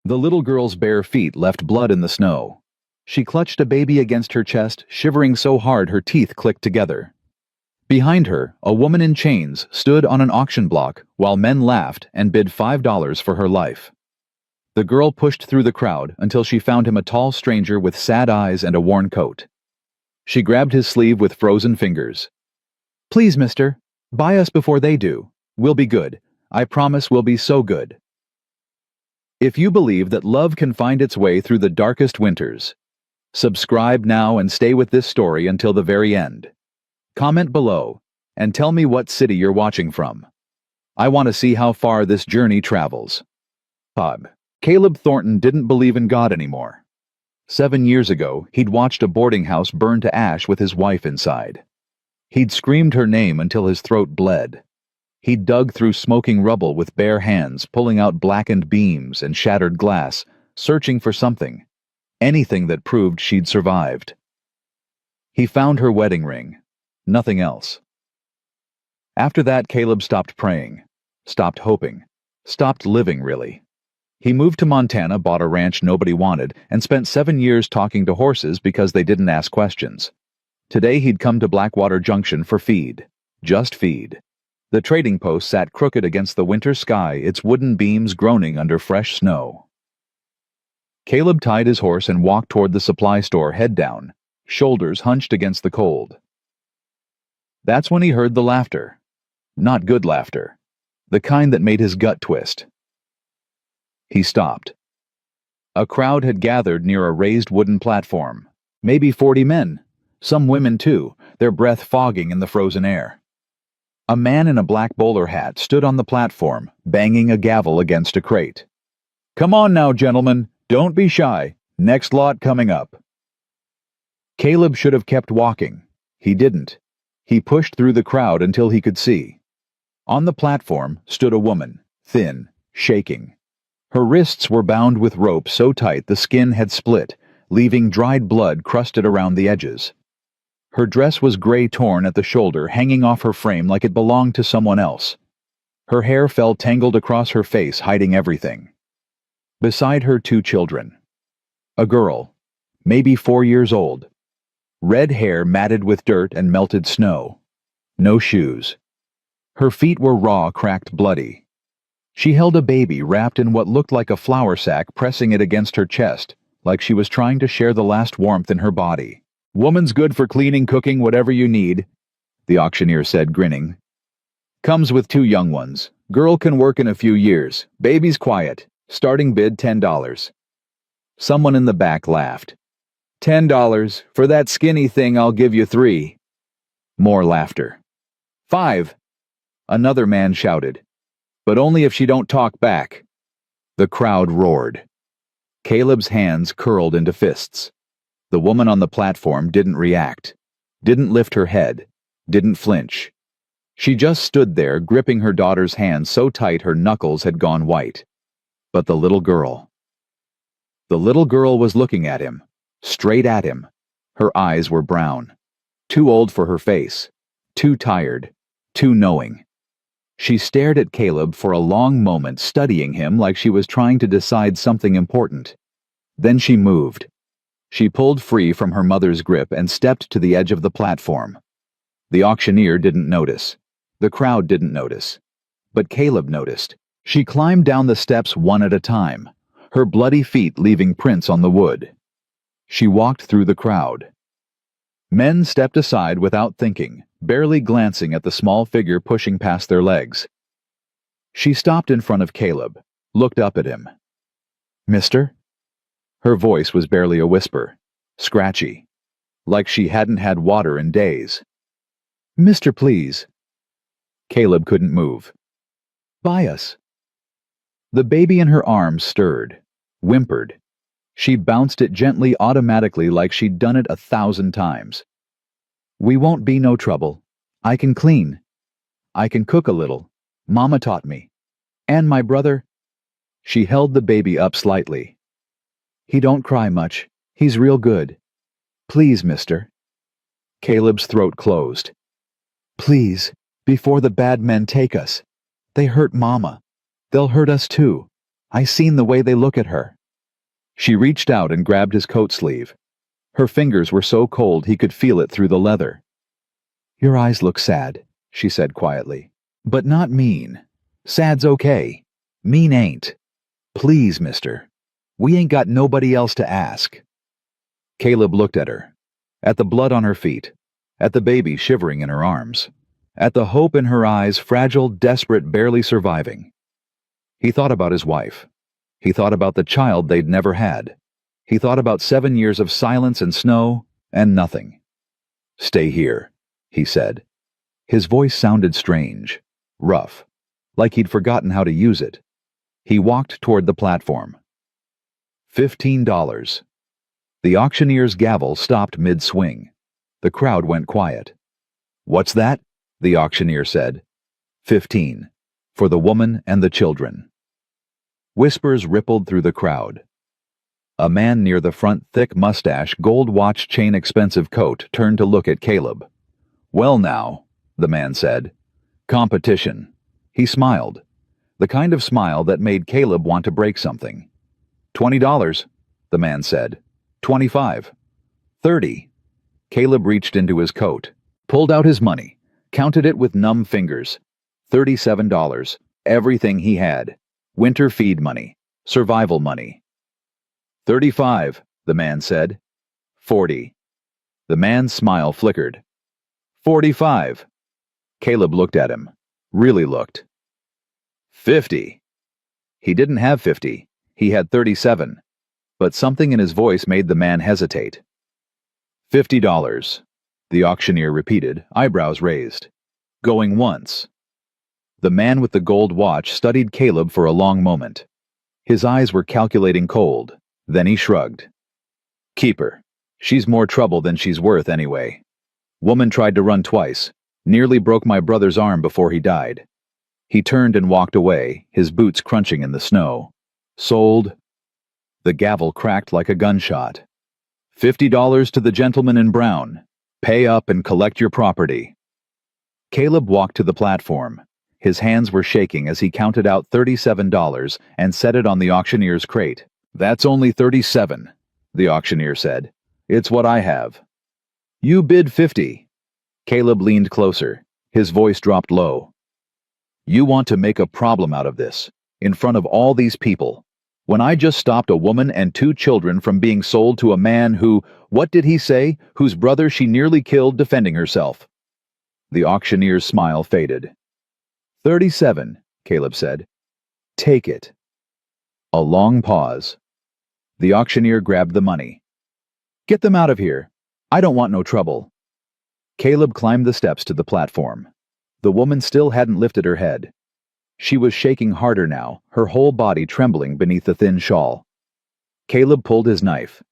The little girl's bare feet left blood in the snow. She clutched a baby against her chest, shivering so hard her teeth clicked together. Behind her, a woman in chains stood on an auction block while men laughed and bid $5 for her life. The girl pushed through the crowd until she found him a tall stranger with sad eyes and a worn coat. She grabbed his sleeve with frozen fingers. "Please, mister, buy us before they do. We'll be good. I promise we'll be so good." If you believe that love can find its way through the darkest winters, subscribe now and stay with this story until the very end. Comment below and tell me what city you're watching from. I want to see how far this journey travels. Caleb Thornton didn't believe in God anymore. 7 years ago, he'd watched a boarding house burn to ash with his wife inside. He'd screamed her name until his throat bled. He'd dug through smoking rubble with bare hands, pulling out blackened beams and shattered glass, searching for something, anything that proved she'd survived. He found her wedding ring, nothing else. After that, Caleb stopped praying, stopped hoping, stopped living, really. He moved to Montana, bought a ranch nobody wanted, and spent 7 years talking to horses because they didn't ask questions. Today he'd come to Blackwater Junction for feed. Just feed. The trading post sat crooked against the winter sky, its wooden beams groaning under fresh snow. Caleb tied his horse and walked toward the supply store, head down, shoulders hunched against the cold. That's when he heard the laughter. Not good laughter. The kind that made his gut twist. He stopped. A crowd had gathered near a raised wooden platform. Maybe 40 men. Some women too, their breath fogging in the frozen air. A man in a black bowler hat stood on the platform, banging a gavel against a crate. "Come on now, gentlemen. Don't be shy. Next lot coming up." Caleb should have kept walking. He didn't. He pushed through the crowd until he could see. On the platform stood a woman, thin, shaking. Her wrists were bound with rope so tight the skin had split, leaving dried blood crusted around the edges. Her dress was gray, torn at the shoulder, hanging off her frame like it belonged to someone else. Her hair fell tangled across her face, hiding everything. Beside her, 2 children. A girl, maybe 4 years old. Red hair matted with dirt and melted snow. No shoes. Her feet were raw, cracked, bloody. She held a baby wrapped in what looked like a flour sack, pressing it against her chest, like she was trying to share the last warmth in her body. "Woman's good for cleaning, cooking, whatever you need," the auctioneer said, grinning. "Comes with 2 young ones. Girl can work in a few years. Baby's quiet. Starting bid $10. Someone in the back laughed. $10. For that skinny thing, I'll give you 3. More laughter. $5. Another man shouted. "But only if she don't talk back." The crowd roared. Caleb's hands curled into fists. The woman on the platform didn't react, didn't lift her head, didn't flinch. She just stood there, gripping her daughter's hand so tight her knuckles had gone white. But the little girl. The little girl was looking at him, straight at him. Her eyes were brown. Too old for her face. Too tired. Too knowing. She stared at Caleb for a long moment, studying him like she was trying to decide something important. Then she moved. She pulled free from her mother's grip and stepped to the edge of the platform. The auctioneer didn't notice. The crowd didn't notice. But Caleb noticed. She climbed down the steps one at a time, her bloody feet leaving prints on the wood. She walked through the crowd. Men stepped aside without thinking, barely glancing at the small figure pushing past their legs. She stopped in front of Caleb, looked up at him. "Mister?" Her voice was barely a whisper, scratchy, like she hadn't had water in days. "Mister, please." Caleb couldn't move. "Buy us." The baby in her arms stirred, whimpered. She bounced it gently, automatically, like she'd done it 1,000 times. "We won't be no trouble. I can clean. I can cook a little. Mama taught me. And my brother." She held the baby up slightly. "He don't cry much. He's real good. Please, mister." Caleb's throat closed. "Please, before the bad men take us. They hurt Mama. They'll hurt us too. I seen the way they look at her." She reached out and grabbed his coat sleeve. Her fingers were so cold he could feel it through the leather. "Your eyes look sad," she said quietly. "But not mean. Sad's okay. Mean ain't. Please, mister. We ain't got nobody else to ask." Caleb looked at her. At the blood on her feet. At the baby shivering in her arms. At the hope in her eyes, fragile, desperate, barely surviving. He thought about his wife. He thought about the child they'd never had. He thought about 7 years of silence and snow, and nothing. "Stay here," he said. His voice sounded strange, rough, like he'd forgotten how to use it. He walked toward the platform. $15. The auctioneer's gavel stopped mid-swing. The crowd went quiet. "What's that?" the auctioneer said. 15. For the woman and the children. Whispers rippled through the crowd. A man near the front, thick mustache, gold watch chain expensive coat, turned to look at Caleb. "Well now," the man said. "Competition." He smiled. The kind of smile that made Caleb want to break something. $20, the man said. 25. 30. Caleb reached into his coat, pulled out his money, counted it with numb fingers. $37. Everything he had. Winter feed money. Survival money. 35, the man said. 40. The man's smile flickered. 45. Caleb looked at him. Really looked. 50. He didn't have 50. He had 37. But something in his voice made the man hesitate. $50, the auctioneer repeated, eyebrows raised. Going once. The man with the gold watch studied Caleb for a long moment. His eyes were calculating cold. Then he shrugged. "Keep her. She's more trouble than she's worth anyway. Woman tried to run twice. Nearly broke my brother's arm before he died." He turned and walked away, his boots crunching in the snow. "Sold." The gavel cracked like a gunshot. $50 to the gentleman in brown. Pay up and collect your property. Caleb walked to the platform. His hands were shaking as he counted out $37 and set it on the auctioneer's crate. "That's only 37, the auctioneer said. "It's what I have." "You bid 50. Caleb leaned closer. His voice dropped low. "You want to make a problem out of this, in front of all these people, when I just stopped a woman and 2 children from being sold to a man who, what did he say, whose brother she nearly killed defending herself." The auctioneer's smile faded. 37, Caleb said. "Take it." A long pause. The auctioneer grabbed the money. "Get them out of here. I don't want no trouble." Caleb climbed the steps to the platform. The woman still hadn't lifted her head. She was shaking harder now, her whole body trembling beneath the thin shawl. Caleb pulled his knife.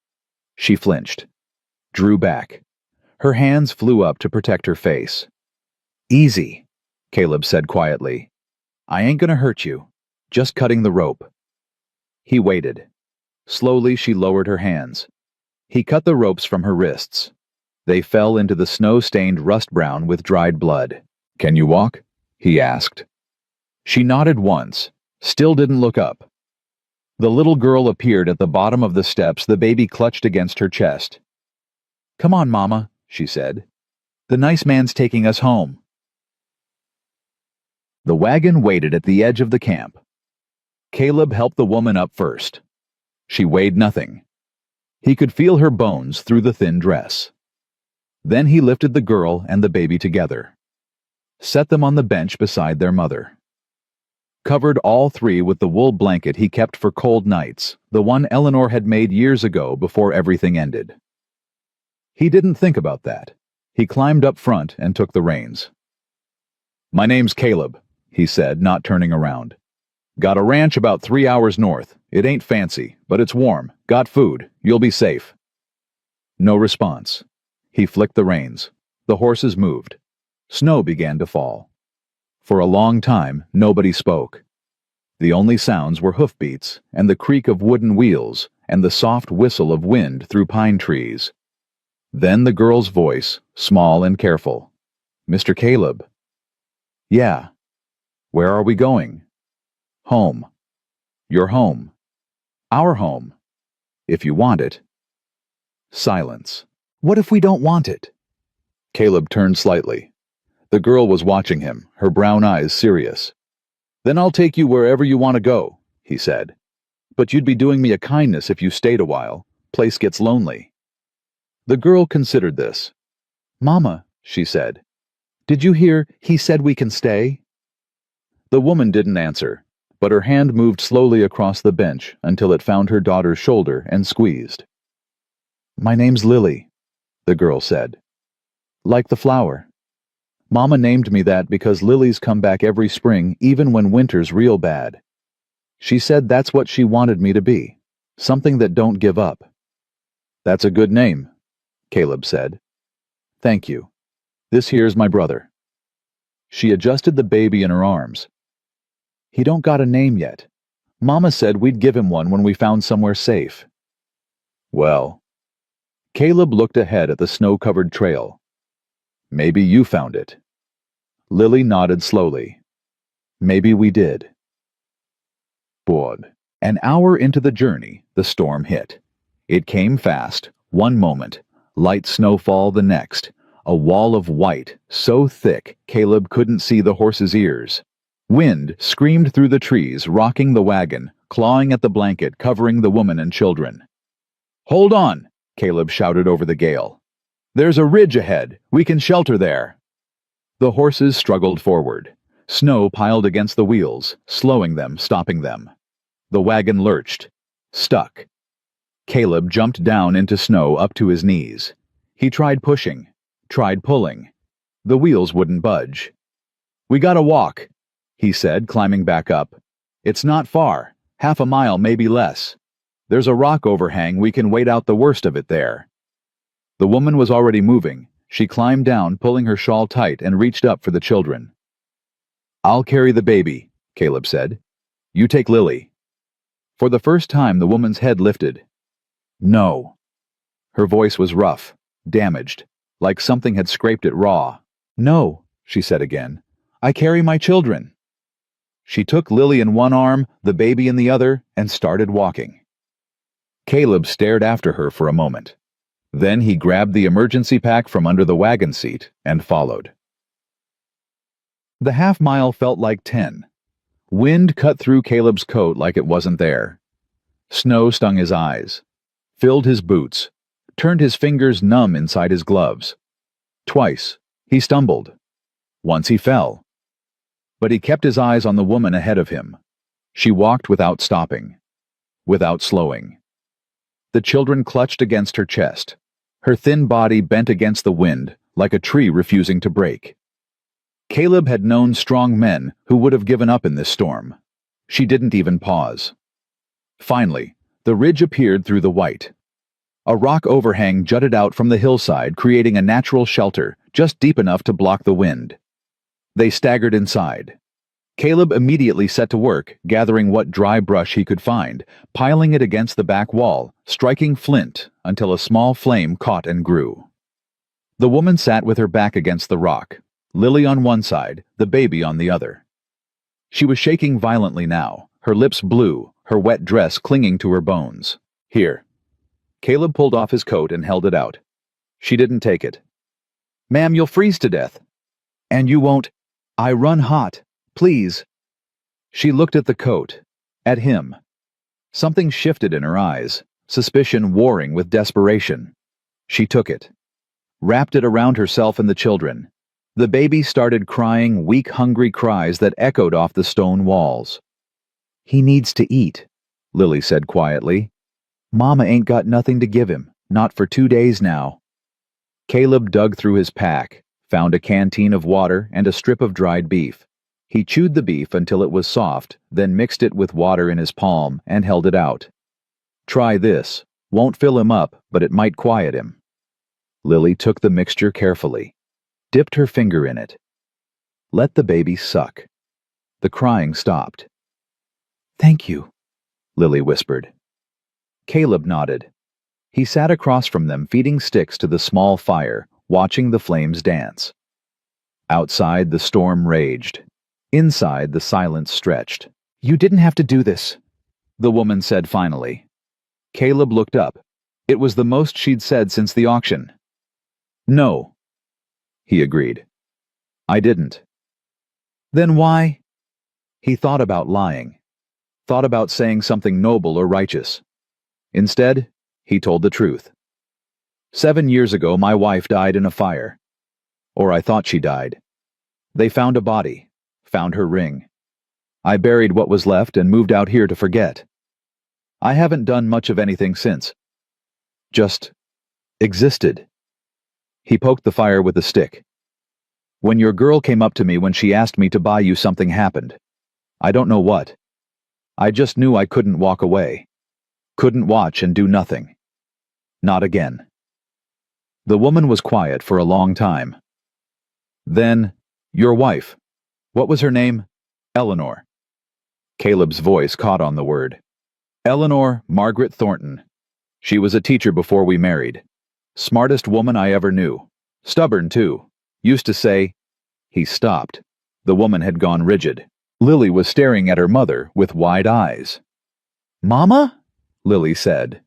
She flinched, drew back. Her hands flew up to protect her face. "Easy," Caleb said quietly. "I ain't gonna hurt you. Just cutting the rope." He waited. Slowly she lowered her hands. He cut the ropes from her wrists. They fell into the snow-stained rust brown with dried blood. "Can you walk?" he asked. She nodded once, still didn't look up. The little girl appeared at the bottom of the steps, the baby clutched against her chest. "Come on, Mama," she said. "The nice man's taking us home." The wagon waited at the edge of the camp. Caleb helped the woman up first. She weighed nothing. He could feel her bones through the thin dress. Then he lifted the girl and the baby together. Set them on the bench beside their mother. Covered all 3 with the wool blanket he kept for cold nights, the one Eleanor had made years ago before everything ended. He didn't think about that. He climbed up front and took the reins. "My name's Caleb," he said, not turning around. "Got a ranch about 3 hours north. It ain't fancy, but it's warm. Got food. You'll be safe." No response. He flicked the reins. The horses moved. Snow began to fall. For a long time, nobody spoke. The only sounds were hoofbeats and the creak of wooden wheels and the soft whistle of wind through pine trees. Then the girl's voice, small and careful. "Mr. Caleb." "Yeah." "Where are we going?" "Home." "Your home." "Our home." If you want it. Silence. What if we don't want it? Caleb turned slightly. The girl was watching him, her brown eyes serious. Then I'll take you wherever you want to go, he said. But you'd be doing me a kindness if you stayed a while. Place gets lonely. The girl considered this. Mama, she said, did you hear he said we can stay? The woman didn't answer, but her hand moved slowly across the bench until it found her daughter's shoulder and squeezed. My name's Lily, the girl said. Like the flower. Mama named me that because lilies come back every spring even when winter's real bad. She said that's what she wanted me to be, something that don't give up. That's a good name, Caleb said. Thank you. This here's my brother. She adjusted the baby in her arms. He don't got a name yet. Mama said we'd give him one when we found somewhere safe. Well, Caleb looked ahead at the snow-covered trail. Maybe you found it. Lily nodded slowly. Maybe we did. Bored. An hour into the journey, the storm hit. It came fast, one moment, light snowfall the next, a wall of white, so thick Caleb couldn't see the horse's ears. Wind screamed through the trees, rocking the wagon, clawing at the blanket covering the woman and children. Hold on, Caleb shouted over the gale. There's a ridge ahead. We can shelter there. The horses struggled forward. Snow piled against the wheels, slowing them, stopping them. The wagon lurched. Stuck. Caleb jumped down into snow up to his knees. He tried pushing, tried pulling. The wheels wouldn't budge. We gotta walk, he said, climbing back up. It's not far, half a mile, maybe less. There's a rock overhang, we can wait out the worst of it there. The woman was already moving. She climbed down, pulling her shawl tight, and reached up for the children. I'll carry the baby, Caleb said. You take Lily. For the first time, the woman's head lifted. No. Her voice was rough, damaged, like something had scraped it raw. No, she said again. I carry my children. She took Lily in one arm, the baby in the other, and started walking. Caleb stared after her for a moment. Then he grabbed the emergency pack from under the wagon seat and followed. The half-mile felt like 10. Wind cut through Caleb's coat like it wasn't there. Snow stung his eyes, filled his boots, turned his fingers numb inside his gloves. Twice, he stumbled. Once he fell. But he kept his eyes on the woman ahead of him. She walked without stopping, without slowing. The children clutched against her chest. Her thin body bent against the wind, like a tree refusing to break. Caleb had known strong men who would have given up in this storm. She didn't even pause. Finally, the ridge appeared through the white. A rock overhang jutted out from the hillside, creating a natural shelter, just deep enough to block the wind. They staggered inside. Caleb immediately set to work, gathering what dry brush he could find, piling it against the back wall, striking flint until a small flame caught and grew. The woman sat with her back against the rock, Lily on one side, the baby on the other. She was shaking violently now, her lips blue, her wet dress clinging to her bones. Here. Caleb pulled off his coat and held it out. She didn't take it. Ma'am, you'll freeze to death. And you won't. I run hot. Please. She looked at the coat, at him. Something shifted in her eyes, suspicion warring with desperation. She took it, wrapped it around herself and the children. The baby started crying weak, hungry cries that echoed off the stone walls. He needs to eat, Lily said quietly. Mama ain't got nothing to give him, not for 2 days now. Caleb dug through his pack, found a canteen of water and a strip of dried beef. He chewed the beef until it was soft, then mixed it with water in his palm and held it out. Try this. Won't fill him up, but it might quiet him. Lily took the mixture carefully, dipped her finger in it. Let the baby suck. The crying stopped. Thank you, Lily whispered. Caleb nodded. He sat across from them, feeding sticks to the small fire, watching the flames dance. Outside, the storm raged. Inside, the silence stretched. You didn't have to do this, the woman said finally. Caleb looked up. It was the most she'd said since the auction. "No," he agreed. "I didn't." "Then why?" He thought about lying, thought about saying something noble or righteous. Instead, he told the truth. 7 years ago, my wife died in a fire. Or I thought she died. They found a body, found her ring. I buried what was left and moved out here to forget. I haven't done much of anything since. Just existed. He poked the fire with a stick. When your girl came up to me when she asked me to buy you, something happened. I don't know what. I just knew I couldn't walk away. Couldn't watch and do nothing. Not again. The woman was quiet for a long time. Then, your wife. What was her name? Eleanor. Caleb's voice caught on the word. Eleanor Margaret Thornton. She was a teacher before we married. Smartest woman I ever knew. Stubborn, too. Used to say... He stopped. The woman had gone rigid. Lily was staring at her mother with wide eyes. "Mama?" Lily said.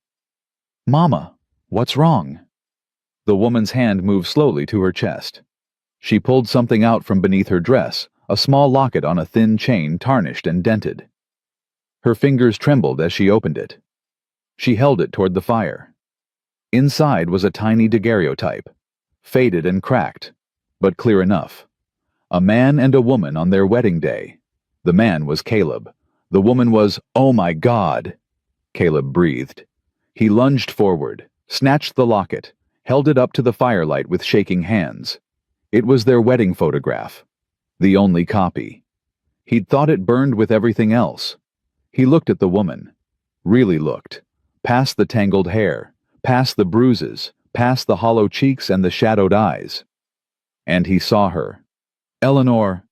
"Mama, what's wrong?" The woman's hand moved slowly to her chest. She pulled something out from beneath her dress, a small locket on a thin chain, tarnished and dented. Her fingers trembled as she opened it. She held it toward the fire. Inside was a tiny daguerreotype, faded and cracked, but clear enough. A man and a woman on their wedding day. The man was Caleb. The woman was, "Oh my God!" Caleb breathed. He lunged forward, snatched the locket, held it up to the firelight with shaking hands. It was their wedding photograph. The only copy. He'd thought it burned with everything else. He looked at the woman. Really looked. Past the tangled hair, past the bruises, past the hollow cheeks and the shadowed eyes. And he saw her. Eleanor.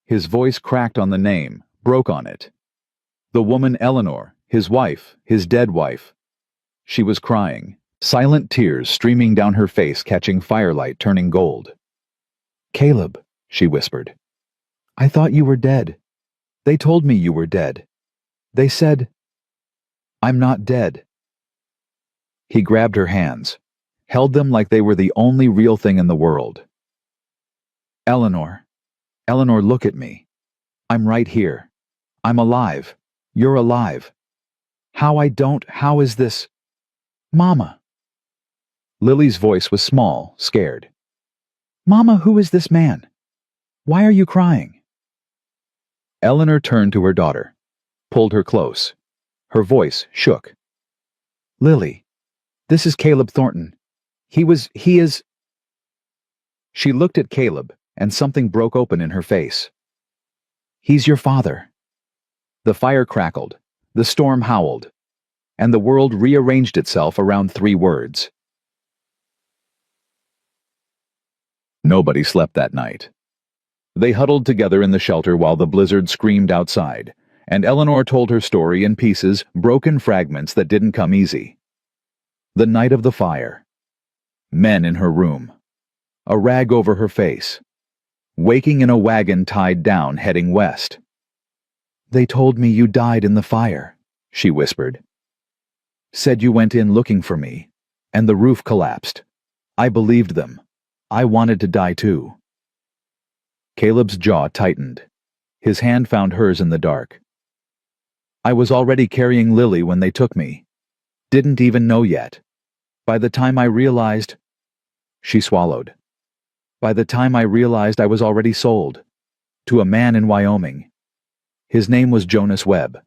His voice cracked on the name, broke on it. The woman Eleanor, his wife, his dead wife. She was crying, silent tears streaming down her face, catching firelight, turning gold. "Caleb," she whispered. "I thought you were dead. They told me you were dead. They said, I'm not dead." He grabbed her hands, held them like they were the only real thing in the world. "Eleanor. Eleanor, look at me. I'm right here. I'm alive. You're alive. How is this? Mama." Lily's voice was small, scared. "Mama, who is this man? Why are you crying?" Eleanor turned to her daughter, pulled her close. Her voice shook. "Lily, this is Caleb Thornton. He is..." She looked at Caleb, and something broke open in her face. "He's your father." The fire crackled, the storm howled, and the world rearranged itself around 3 words. Nobody slept that night. They huddled together in the shelter while the blizzard screamed outside, and Eleanor told her story in pieces, broken fragments that didn't come easy. The night of the fire. Men in her room. A rag over her face. Waking in a wagon tied down, heading west. "They told me you died in the fire," she whispered. "Said you went in looking for me, and the roof collapsed. I believed them. I wanted to die too." Caleb's jaw tightened. His hand found hers in the dark. "I was already carrying Lily when they took me. Didn't even know yet. By the time I realized..." She swallowed. "By the time I realized I was already sold. To a man in Wyoming. His name was Jonas Webb."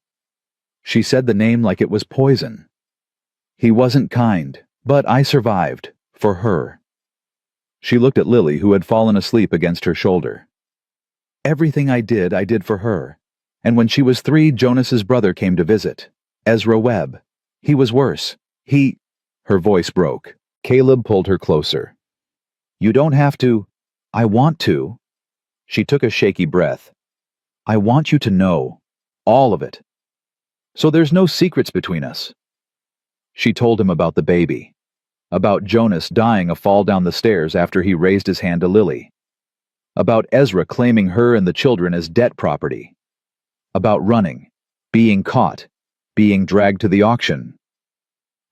She said the name like it was poison. "He wasn't kind, but I survived. For her." She looked at Lily, who had fallen asleep against her shoulder. "Everything I did for her. And when she was 3, Jonas's brother came to visit. Ezra Webb. He was worse. He..." Her voice broke. Caleb pulled her closer. "You don't have to..." "I want to." She took a shaky breath. "I want you to know. All of it. So there's no secrets between us." She told him about the baby. About Jonas dying a fall down the stairs after he raised his hand to Lily. About Ezra claiming her and the children as debt property. About running, being caught, being dragged to the auction.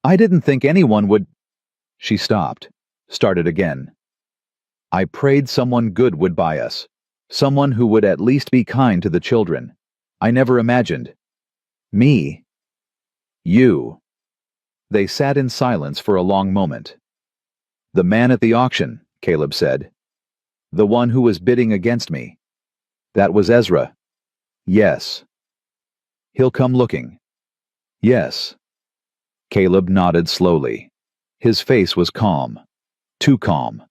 I didn't think anyone would—" She stopped, started again. "I prayed someone good would buy us. Someone who would at least be kind to the children. I never imagined. Me. You." They sat in silence for a long moment. "The man at the auction," Caleb said. "The one who was bidding against me. That was Ezra." "Yes." "He'll come looking." "Yes." Caleb nodded slowly. His face was calm. Too calm.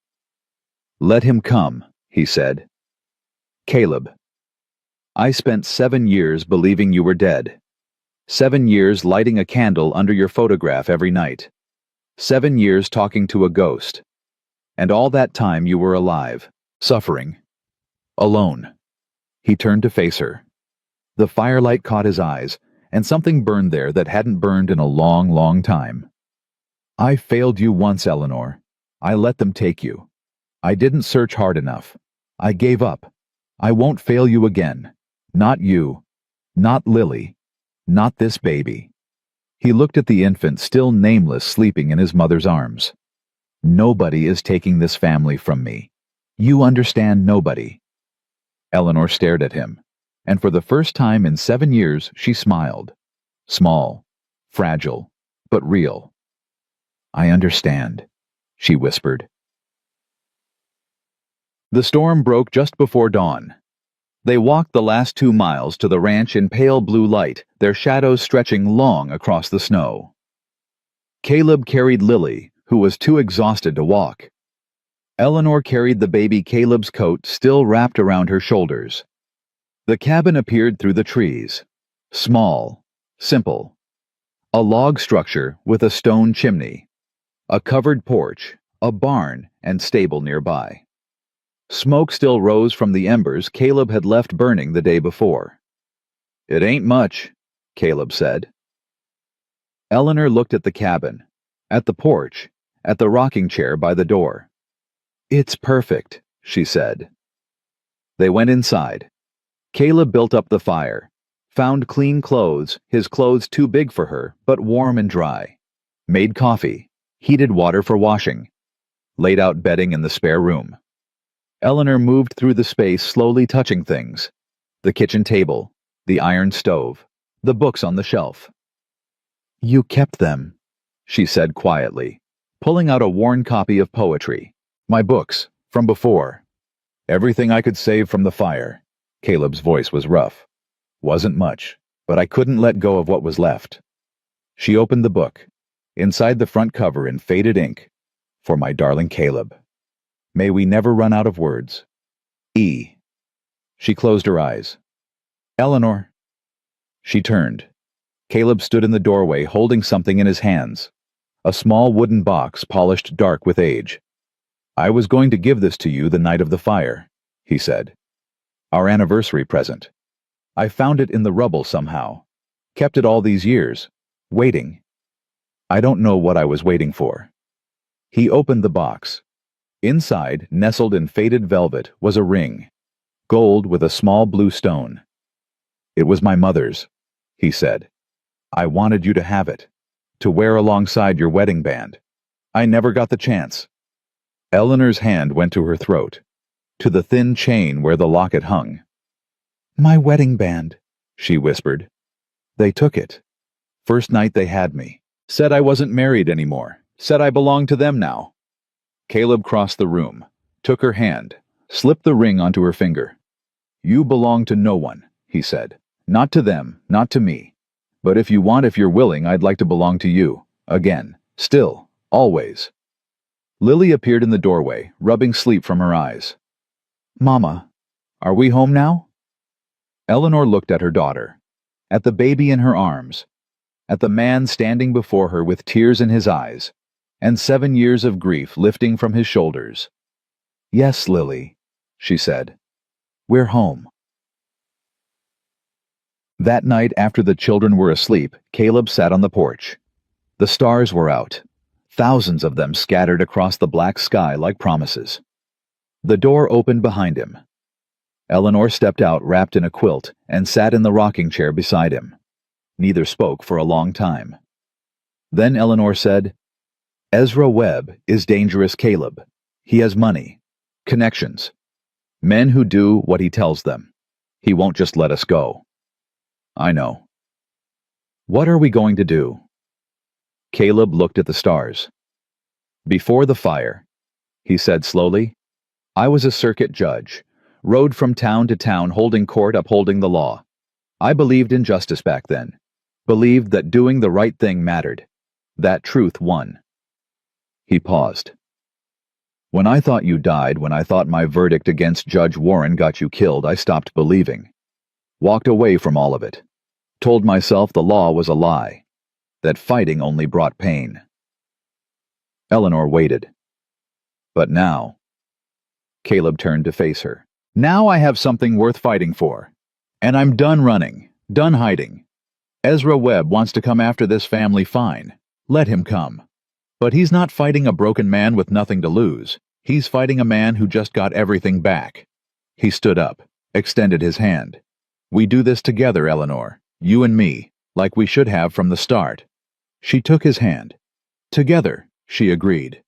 "Let him come," he said. "Caleb, I spent 7 years believing you were dead. 7 years lighting a candle under your photograph every night. 7 years talking to a ghost. And all that time you were alive, suffering. Alone." He turned to face her. The firelight caught his eyes, and something burned there that hadn't burned in a long, long time. "I failed you once, Eleanor. I let them take you. I didn't search hard enough. I gave up. I won't fail you again. Not you. Not Lily. Not this baby." He looked at the infant still nameless sleeping in his mother's arms. "Nobody is taking this family from me. You understand, nobody." Eleanor stared at him, and for the first time in 7 years she smiled. Small, fragile, but real. "I understand," she whispered. The storm broke just before dawn. They walked the last 2 miles to the ranch in pale blue light, their shadows stretching long across the snow. Caleb carried Lily, who was too exhausted to walk. Eleanor carried the baby Caleb's coat still wrapped around her shoulders. The cabin appeared through the trees. Small, simple. A log structure with a stone chimney. A covered porch, a barn, and stable nearby. Smoke still rose from the embers Caleb had left burning the day before. "It ain't much," Caleb said. Eleanor looked at the cabin, at the porch, at the rocking chair by the door. "It's perfect," she said. They went inside. Caleb built up the fire, found clean clothes, his clothes too big for her, but warm and dry. Made coffee, heated water for washing. Laid out bedding in the spare room. Eleanor moved through the space, slowly touching things. The kitchen table, the iron stove, the books on the shelf. "You kept them," she said quietly, pulling out a worn copy of poetry. "My books, from before. Everything I could save from the fire." Caleb's voice was rough. "Wasn't much, but I couldn't let go of what was left." She opened the book. Inside the front cover in faded ink, "For my darling Caleb. May we never run out of words. E." She closed her eyes. "Eleanor." She turned. Caleb stood in the doorway holding something in his hands. A small wooden box polished dark with age. "I was going to give this to you the night of the fire," he said. "Our anniversary present. I found it in the rubble somehow. Kept it all these years. Waiting. I don't know what I was waiting for." He opened the box. Inside, nestled in faded velvet, was a ring. Gold with a small blue stone. "It was my mother's," he said. "I wanted you to have it. To wear alongside your wedding band. I never got the chance." Eleanor's hand went to her throat, to the thin chain where the locket hung. "My wedding band," she whispered. "They took it. First night they had me. Said I wasn't married anymore. Said I belonged to them now." Caleb crossed the room, took her hand, slipped the ring onto her finger. "You belong to no one," he said. "Not to them, not to me. But if you're willing, I'd like to belong to you. Again. Still. Always." Lily appeared in the doorway, rubbing sleep from her eyes. "Mama, are we home now?" Eleanor looked at her daughter, at the baby in her arms, at the man standing before her with tears in his eyes, and 7 years of grief lifting from his shoulders. "Yes, Lily," she said. "We're home." That night, after the children were asleep, Caleb sat on the porch. The stars were out, thousands of them scattered across the black sky like promises. The door opened behind him. Eleanor stepped out wrapped in a quilt and sat in the rocking chair beside him. Neither spoke for a long time. Then Eleanor said, "Ezra Webb is dangerous, Caleb. He has money, connections, men who do what he tells them. He won't just let us go." "I know." "What are we going to do?" Caleb looked at the stars. "Before the fire," he said slowly, "I was a circuit judge, rode from town to town holding court, upholding the law. I believed in justice back then, believed that doing the right thing mattered, that truth won." He paused. "When I thought you died, when I thought my verdict against Judge Warren got you killed, I stopped believing. Walked away from all of it. Told myself the law was a lie, that fighting only brought pain." Eleanor waited. "But now..." Caleb turned to face her. "Now I have something worth fighting for. And I'm done running, done hiding. Ezra Webb wants to come after this family, fine. Let him come. But he's not fighting a broken man with nothing to lose. He's fighting a man who just got everything back." He stood up, extended his hand. "We do this together, Eleanor, you and me, like we should have from the start." She took his hand. "Together," she agreed.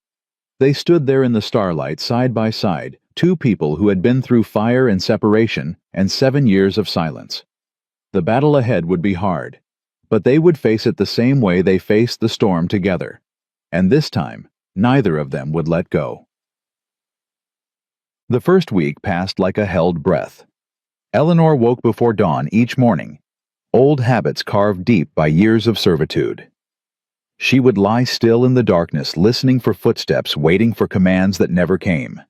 They stood there in the starlight, side by side, two people who had been through fire and separation and 7 years of silence. The battle ahead would be hard, but they would face it the same way they faced the storm together. And this time, neither of them would let go. The first week passed like a held breath. Eleanor woke before dawn each morning, old habits carved deep by years of servitude. She would lie still in the darkness, listening for footsteps, waiting for commands that never came.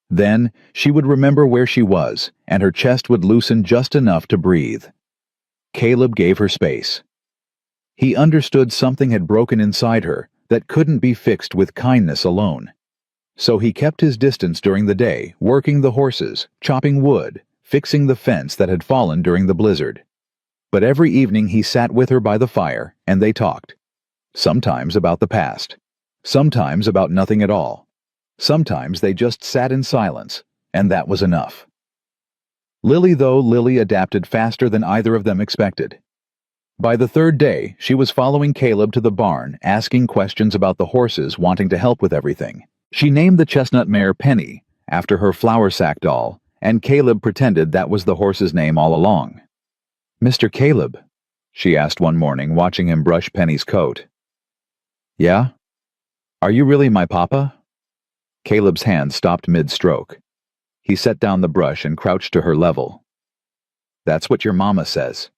Then she would remember where she was, and her chest would loosen just enough to breathe. Caleb gave her space. He understood something had broken inside her that couldn't be fixed with kindness alone. So he kept his distance during the day, working the horses, chopping wood, fixing the fence that had fallen during the blizzard. But every evening he sat with her by the fire, and they talked. Sometimes about the past. Sometimes about nothing at all. Sometimes they just sat in silence, and that was enough. Lily adapted faster than either of them expected. By the third day, she was following Caleb to the barn, asking questions about the horses, wanting to help with everything. She named the chestnut mare Penny, after her flour sack doll, and Caleb pretended that was the horse's name all along. "Mr. Caleb?" she asked one morning, watching him brush Penny's coat. "Yeah? Are you really my papa?" Caleb's hand stopped mid-stroke. He set down the brush and crouched to her level. "That's what your mama says."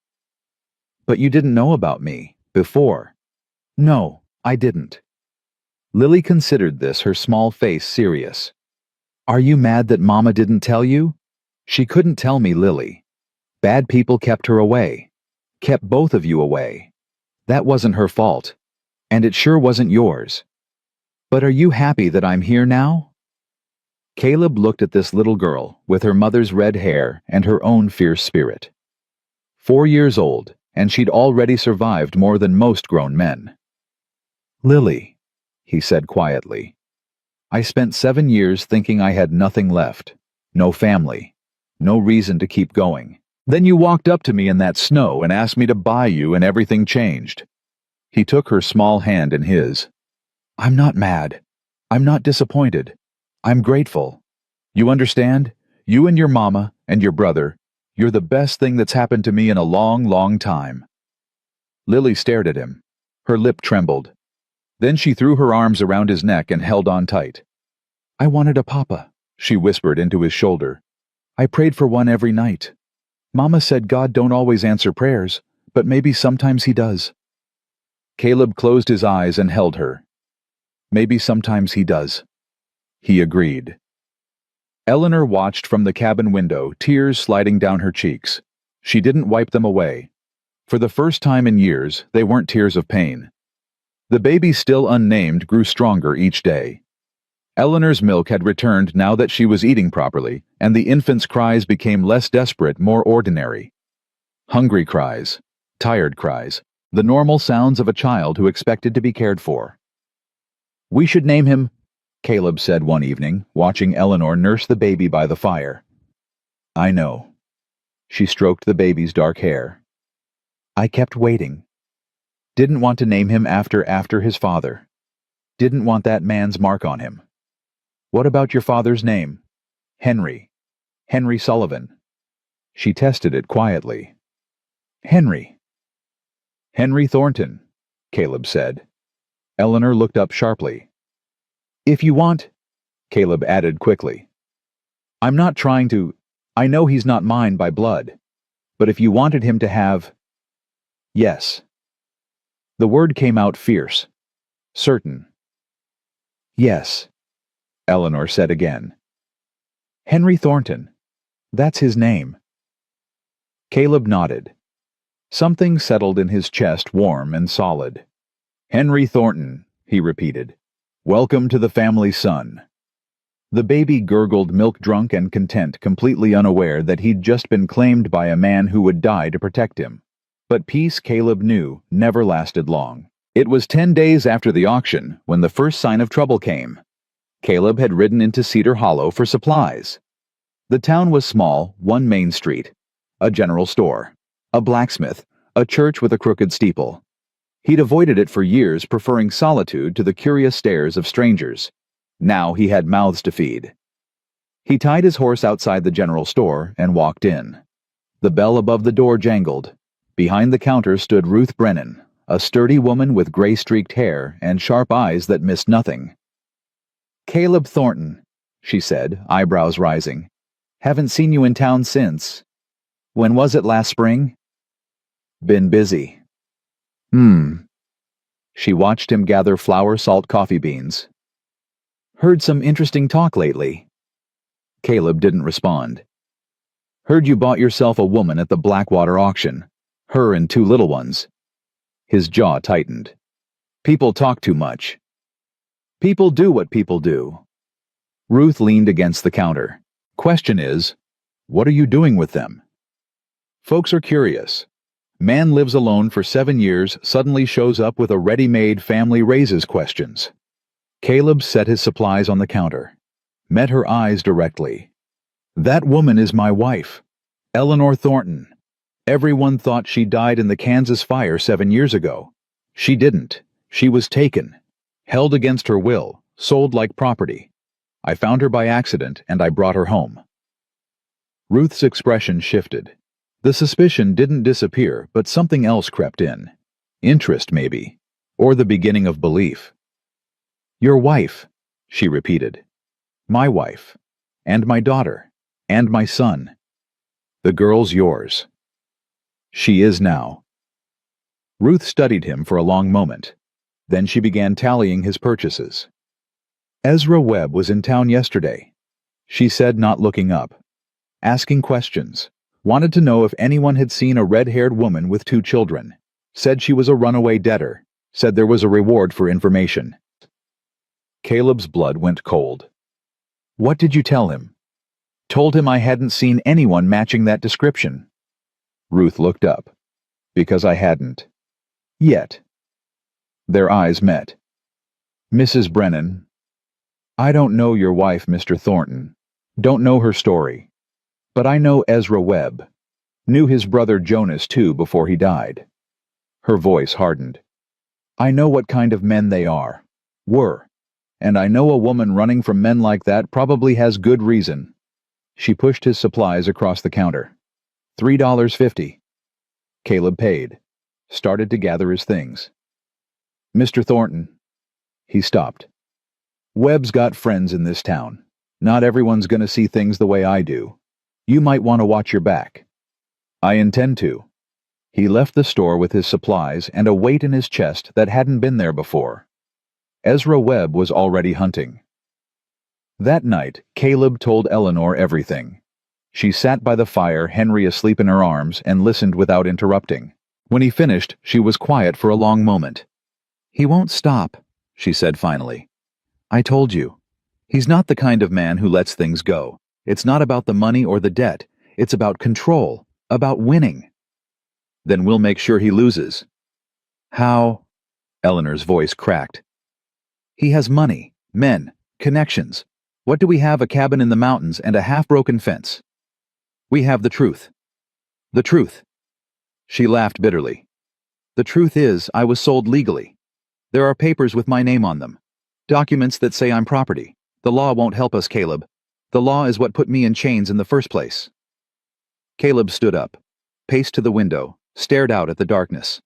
"But you didn't know about me, before." "No, I didn't." Lily considered this, her small face serious. "Are you mad that Mama didn't tell you?" "She couldn't tell me, Lily. Bad people kept her away. Kept both of you away. That wasn't her fault. And it sure wasn't yours. But are you happy that I'm here now?" Caleb looked at this little girl, with her mother's red hair and her own fierce spirit. 4 years old, and she'd already survived more than most grown men. "Lily," he said quietly, "I spent 7 years thinking I had nothing left. No family. No reason to keep going. Then you walked up to me in that snow and asked me to buy you, and everything changed." He took her small hand in his. "I'm not mad. I'm not disappointed. I'm grateful. You understand? You and your mama and your brother, you're the best thing that's happened to me in a long, long time." Lily stared at him. Her lip trembled. Then she threw her arms around his neck and held on tight. "I wanted a papa," she whispered into his shoulder. "I prayed for one every night. Mama said God don't always answer prayers, but maybe sometimes he does." Caleb closed his eyes and held her. "Maybe sometimes he does," he agreed. Eleanor watched from the cabin window, tears sliding down her cheeks. She didn't wipe them away. For the first time in years, they weren't tears of pain. The baby, still unnamed, grew stronger each day. Eleanor's milk had returned now that she was eating properly, and the infant's cries became less desperate, more ordinary. Hungry cries, tired cries, the normal sounds of a child who expected to be cared for. "We should name him," Caleb said one evening, watching Eleanor nurse the baby by the fire. "I know." She stroked the baby's dark hair. "I kept waiting." Didn't want to name him after his father. Didn't want that man's mark on him. What about your father's name? Henry. Henry Sullivan. She tested it quietly. Henry. Henry Thornton, Caleb said. Eleanor looked up sharply. If you want, Caleb added quickly. I'm not trying to. I know he's not mine by blood. But if you wanted him to have. Yes. The word came out fierce. Certain. Yes, Eleanor said again. Henry Thornton. That's his name. Caleb nodded. Something settled in his chest, warm and solid. Henry Thornton, he repeated. Welcome to the family son. The baby gurgled milk-drunk and content, completely unaware that he'd just been claimed by a man who would die to protect him. But peace, Caleb knew, never lasted long. It was 10 days after the auction when the first sign of trouble came. Caleb had ridden into Cedar Hollow for supplies. The town was small, one main street, a general store, a blacksmith, a church with a crooked steeple. He'd avoided it for years, preferring solitude to the curious stares of strangers. Now he had mouths to feed. He tied his horse outside the general store and walked in. The bell above the door jangled. Behind the counter stood Ruth Brennan, a sturdy woman with gray-streaked hair and sharp eyes that missed nothing. Caleb Thornton, she said, eyebrows rising. Haven't seen you in town since. When was it, last spring? Been busy. She watched him gather flour salt coffee beans. Heard some interesting talk lately. Caleb didn't respond. Heard you bought yourself a woman at the Blackwater auction. Her and 2 little ones. His jaw tightened. People talk too much. People do what people do. Ruth leaned against the counter. Question is, what are you doing with them? Folks are curious. Man lives alone for 7 years, suddenly shows up with a ready-made family raises questions. Caleb set his supplies on the counter. Met her eyes directly. That woman is my wife, Eleanor Thornton. Everyone thought she died in the Kansas fire 7 years ago. She didn't. She was taken. Held against her will, sold like property. I found her by accident and I brought her home. Ruth's expression shifted. The suspicion didn't disappear, but something else crept in. Interest, maybe. Or the beginning of belief. Your wife, she repeated. My wife. And my daughter. And my son. The girl's yours. She is now. Ruth studied him for a long moment. Then she began tallying his purchases. Ezra Webb was in town yesterday, she said, not looking up. Asking questions. Wanted to know if anyone had seen a red-haired woman with 2 children. Said she was a runaway debtor. Said there was a reward for information. Caleb's blood went cold. What did you tell him? Told him I hadn't seen anyone matching that description. Ruth looked up. Because I hadn't. Yet. Their eyes met. Mrs. Brennan. I don't know your wife, Mr. Thornton. Don't know her story. But I know Ezra Webb. Knew his brother Jonas, too, before he died. Her voice hardened. I know what kind of men they are. Were. And I know a woman running from men like that probably has good reason. She pushed his supplies across the counter. $3.50. Caleb paid. Started to gather his things. Mr. Thornton. He stopped. Webb's got friends in this town. Not everyone's going to see things the way I do. You might want to watch your back. I intend to. He left the store with his supplies and a weight in his chest that hadn't been there before. Ezra Webb was already hunting. That night, Caleb told Eleanor everything. She sat by the fire, Henry asleep in her arms, and listened without interrupting. When he finished, she was quiet for a long moment. He won't stop, she said finally. I told you. He's not the kind of man who lets things go. It's not about the money or the debt. It's about control, about winning. Then we'll make sure he loses. How? Eleanor's voice cracked. He has money, men, connections. What do we have? A cabin in the mountains and a half-broken fence. We have the truth. The truth. She laughed bitterly. The truth is, I was sold legally. There are papers with my name on them. Documents that say I'm property. The law won't help us, Caleb. The law is what put me in chains in the first place." Caleb stood up, paced to the window, stared out at the darkness.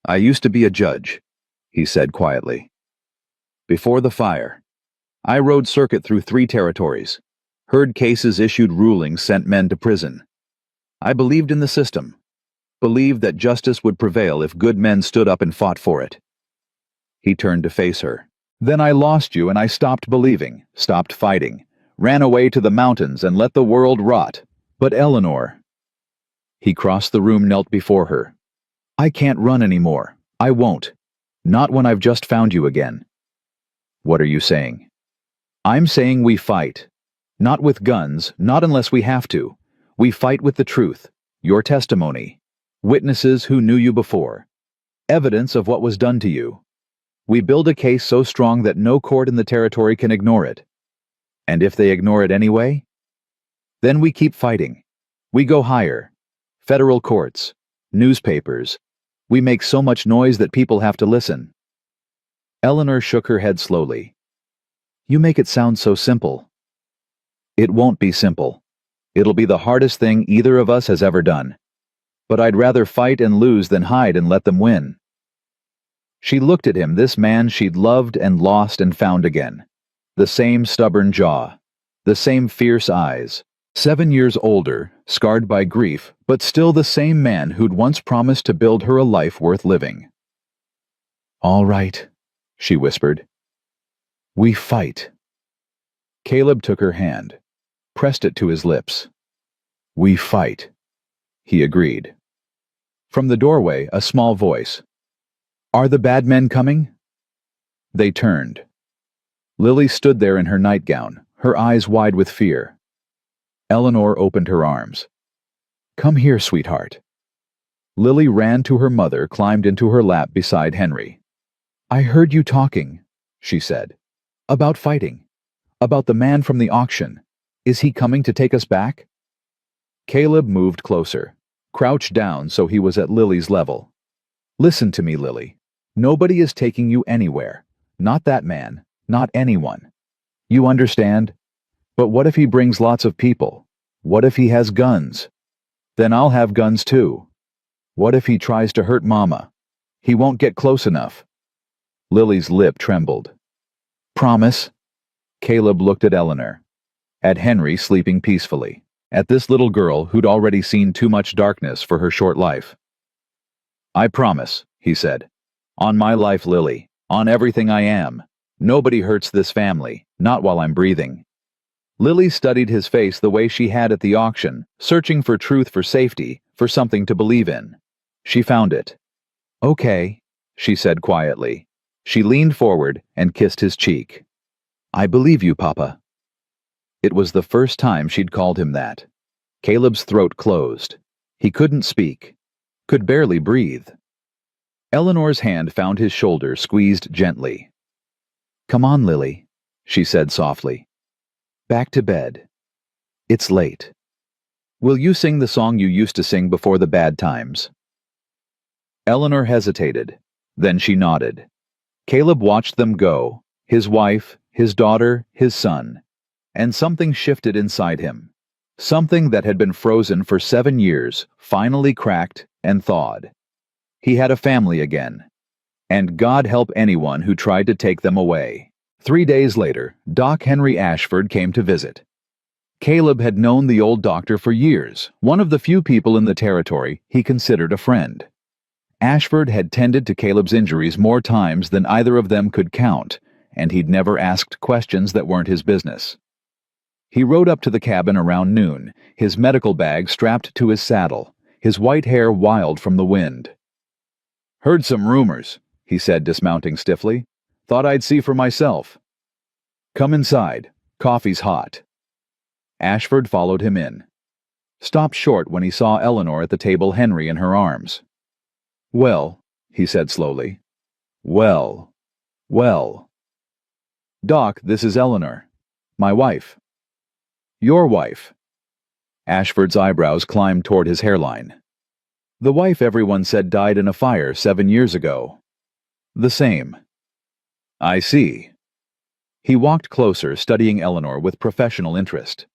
"I used to be a judge," he said quietly. "Before the fire. I rode circuit through 3 territories, heard cases, issued rulings, sent men to prison. I believed in the system, believed that justice would prevail if good men stood up and fought for it." He turned to face her. "Then I lost you and I stopped believing, stopped fighting, ran away to the mountains and let the world rot. But Eleanor—" He crossed the room, knelt before her. "I can't run anymore. I won't. Not when I've just found you again." "What are you saying?" "I'm saying we fight. Not with guns, not unless we have to. We fight with the truth, your testimony, witnesses who knew you before, evidence of what was done to you. We build a case so strong that no court in the territory can ignore it. And if they ignore it anyway, then we keep fighting. We go higher. Federal courts, newspapers. We make so much noise that people have to listen." Eleanor shook her head slowly. "You make it sound so simple." "It won't be simple. It'll be the hardest thing either of us has ever done. But I'd rather fight and lose than hide and let them win." She looked at him, this man she'd loved and lost and found again. The same stubborn jaw, the same fierce eyes. 7 years older, scarred by grief, but still the same man who'd once promised to build her a life worth living. "All right," she whispered. "We fight." Caleb took her hand, pressed it to his lips. "We fight," he agreed. From the doorway, a small voice. "Are the bad men coming?" They turned. Lily stood there in her nightgown, her eyes wide with fear. Eleanor opened her arms. "Come here, sweetheart." Lily ran to her mother, climbed into her lap beside Henry. "I heard you talking," she said. "About fighting. About the man from the auction. Is he coming to take us back?" Caleb moved closer, crouched down so he was at Lily's level. "Listen to me, Lily. Nobody is taking you anywhere. Not that man. Not anyone. You understand? But what if he brings lots of people? What if he has guns? Then I'll have guns too. What if he tries to hurt Mama? He won't get close enough." Lily's lip trembled. "Promise?" Caleb looked at Eleanor, at Henry sleeping peacefully, at this little girl who'd already seen too much darkness for her short life. "I promise," he said. "On my life, Lily. On everything I am. Nobody hurts this family, not while I'm breathing." Lily studied his face the way she had at the auction, searching for truth, for safety, for something to believe in. She found it. "Okay," she said quietly. She leaned forward and kissed his cheek. "I believe you, Papa." It was the first time she'd called him that. Caleb's throat closed. He couldn't speak, could barely breathe. Eleanor's hand found his shoulder, squeezed gently. "Come on, Lily," she said softly. "Back to bed. It's late. Will you sing the song you used to sing before the bad times?" Eleanor hesitated. Then she nodded. Caleb watched them go, his wife, his daughter, his son, and something shifted inside him. Something that had been frozen for 7 years finally cracked and thawed. He had a family again. And God help anyone who tried to take them away. 3 days later, Doc Henry Ashford came to visit. Caleb had known the old doctor for years, one of the few people in the territory he considered a friend. Ashford had tended to Caleb's injuries more times than either of them could count, and he'd never asked questions that weren't his business. He rode up to the cabin around noon, his medical bag strapped to his saddle, his white hair wild from the wind. "Heard some rumors," he said, dismounting stiffly. "Thought I'd see for myself." "Come inside. Coffee's hot." Ashford followed him in. Stopped short when he saw Eleanor at the table, Henry in her arms. "Well," he said slowly. "Well. Doc, this is Eleanor. My wife." "Your wife." Ashford's eyebrows climbed toward his hairline. The wife everyone said died in a fire 7 years ago. The same. I see. He walked closer, studying Eleanor with professional interest.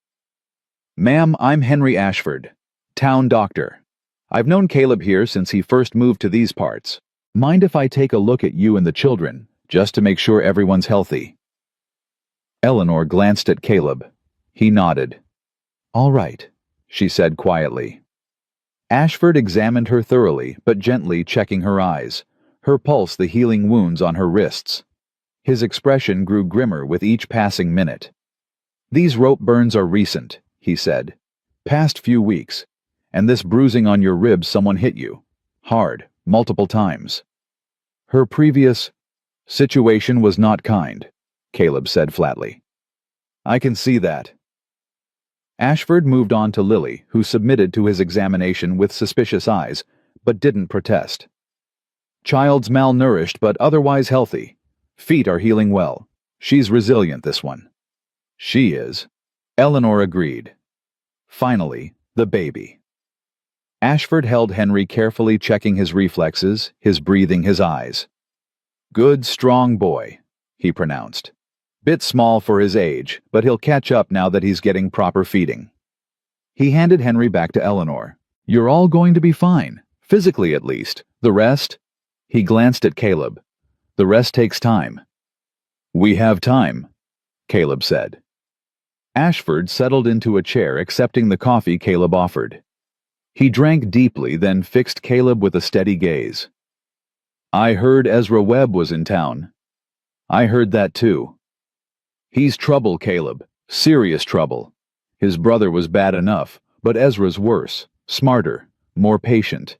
Ma'am, I'm Henry Ashford, town doctor. I've known Caleb here since he first moved to these parts. Mind if I take a look at you and the children, just to make sure everyone's healthy? Eleanor glanced at Caleb. He nodded. All right, she said quietly. Ashford examined her thoroughly, but gently checking her eyes, her pulse the healing wounds on her wrists. His expression grew grimmer with each passing minute. These rope burns are recent, he said. Past few weeks. And this bruising on your ribs someone hit you. Hard, multiple times. Her previous situation was not kind, Caleb said flatly. I can see that. Ashford moved on to Lily, who submitted to his examination with suspicious eyes, but didn't protest. Child's malnourished but otherwise healthy. Feet are healing well. She's resilient, this one. She is. Eleanor agreed. Finally, the baby. Ashford held Henry, carefully checking his reflexes, his breathing, his eyes. Good, strong boy, he pronounced. Bit small for his age, but he'll catch up now that he's getting proper feeding. He handed Henry back to Eleanor. You're all going to be fine, physically at least. The rest? He glanced at Caleb. The rest takes time. We have time, Caleb said. Ashford settled into a chair, accepting the coffee Caleb offered. He drank deeply, then fixed Caleb with a steady gaze. I heard Ezra Webb was in town. I heard that too. He's trouble, Caleb. Serious trouble. His brother was bad enough, but Ezra's worse, smarter, more patient.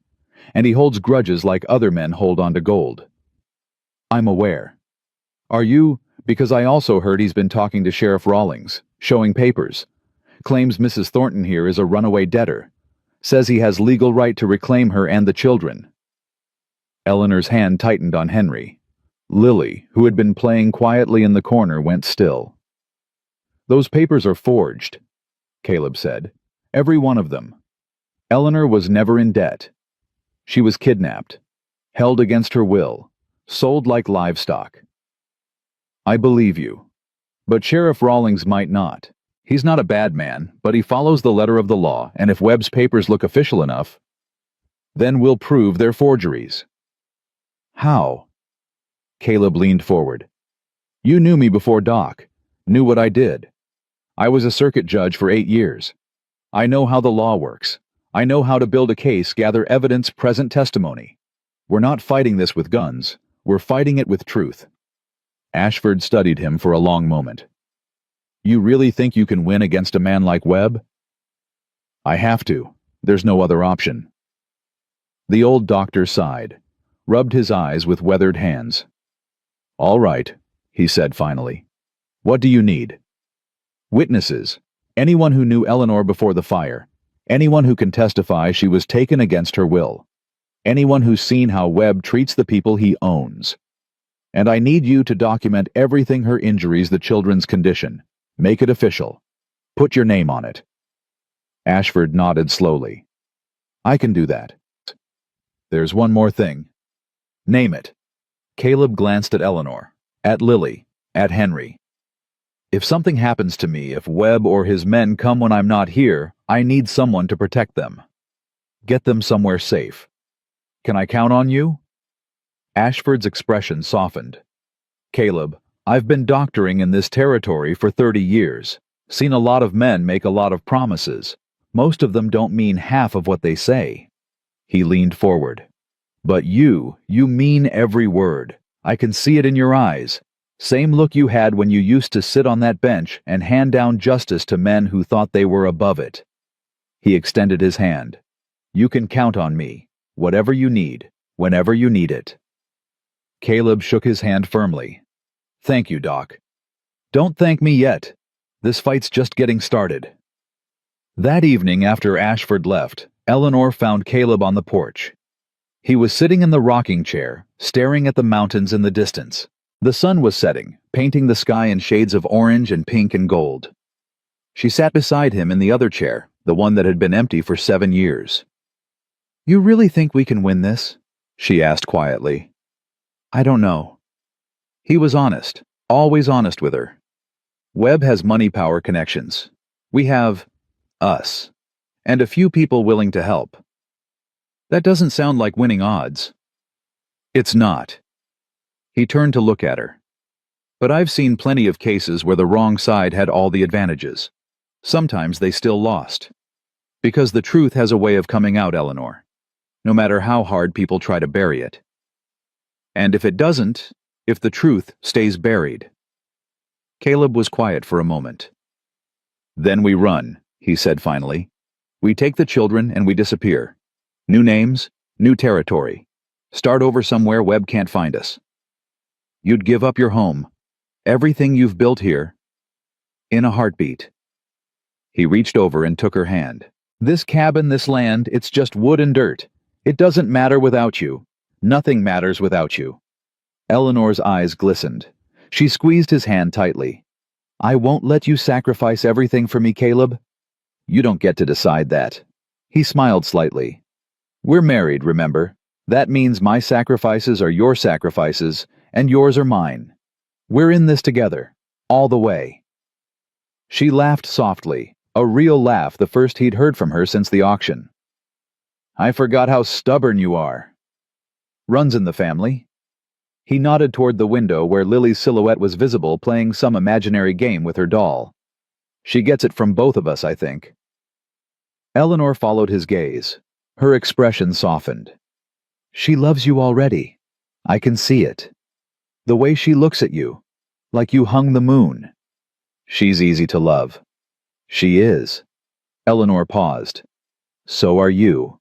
And he holds grudges like other men hold on to gold. I'm aware. Are you? Because I also heard he's been talking to Sheriff Rawlings, showing papers. Claims Mrs. Thornton here is a runaway debtor. Says he has legal right to reclaim her and the children. Eleanor's hand tightened on Henry. Lily, who had been playing quietly in the corner, went still. Those papers are forged, Caleb said. Every one of them. Eleanor was never in debt. She was kidnapped, held against her will, sold like livestock. I believe you. But Sheriff Rawlings might not. He's not a bad man, but he follows the letter of the law, and if Webb's papers look official enough, then we'll prove they're forgeries. How? Caleb leaned forward. You knew me before Doc, knew what I did. I was a circuit judge for 8 years. I know how the law works. I know how to build a case, gather evidence, present testimony. We're not fighting this with guns. We're fighting it with truth. Ashford studied him for a long moment. You really think you can win against a man like Webb? I have to. There's no other option. The old doctor sighed, rubbed his eyes with weathered hands. All right, he said finally. What do you need? Witnesses. Anyone who knew Eleanor before the fire. Anyone who can testify she was taken against her will. Anyone who's seen how Webb treats the people he owns. And I need you to document everything: her injuries, the children's condition. Make it official. Put your name on it. Ashford nodded slowly. I can do that. There's one more thing. Name it. Caleb glanced at Eleanor, at Lily, at Henry. If something happens to me, if Webb or his men come when I'm not here, I need someone to protect them. Get them somewhere safe. Can I count on you? Ashford's expression softened. Caleb, I've been doctoring in this territory for 30 years. Seen a lot of men make a lot of promises. Most of them don't mean half of what they say. He leaned forward. But you mean every word. I can see it in your eyes. Same look you had when you used to sit on that bench and hand down justice to men who thought they were above it. He extended his hand. You can count on me. Whatever you need, whenever you need it. Caleb shook his hand firmly. Thank you, Doc. Don't thank me yet. This fight's just getting started. That evening, after Ashford left, Eleanor found Caleb on the porch. He was sitting in the rocking chair, staring at the mountains in the distance. The sun was setting, painting the sky in shades of orange and pink and gold. She sat beside him in the other chair, the one that had been empty for 7 years. You really think we can win this? She asked quietly. I don't know. He was honest, always honest with her. Webb has money power connections. We have us, and a few people willing to help. That doesn't sound like winning odds. It's not. He turned to look at her. But I've seen plenty of cases where the wrong side had all the advantages. Sometimes they still lost. Because the truth has a way of coming out, Eleanor, no matter how hard people try to bury it. And if it doesn't, if the truth stays buried. Caleb was quiet for a moment. Then we run, he said finally. We take the children and we disappear. New names, new territory. Start over somewhere Webb can't find us. You'd give up your home, everything you've built here, in a heartbeat. He reached over and took her hand. This cabin, this land, it's just wood and dirt. It doesn't matter without you. Nothing matters without you. Eleanor's eyes glistened. She squeezed his hand tightly. I won't let you sacrifice everything for me, Caleb. You don't get to decide that. He smiled slightly. We're married, remember? That means my sacrifices are your sacrifices, and yours are mine. We're in this together, all the way. She laughed softly, a real laugh, the first he'd heard from her since the auction. I forgot how stubborn you are. Runs in the family. He nodded toward the window where Lily's silhouette was visible playing some imaginary game with her doll. She gets it from both of us, I think. Eleanor followed his gaze. Her expression softened. She loves you already. I can see it. The way she looks at you, like you hung the moon. She's easy to love. She is. Eleanor paused. So are you.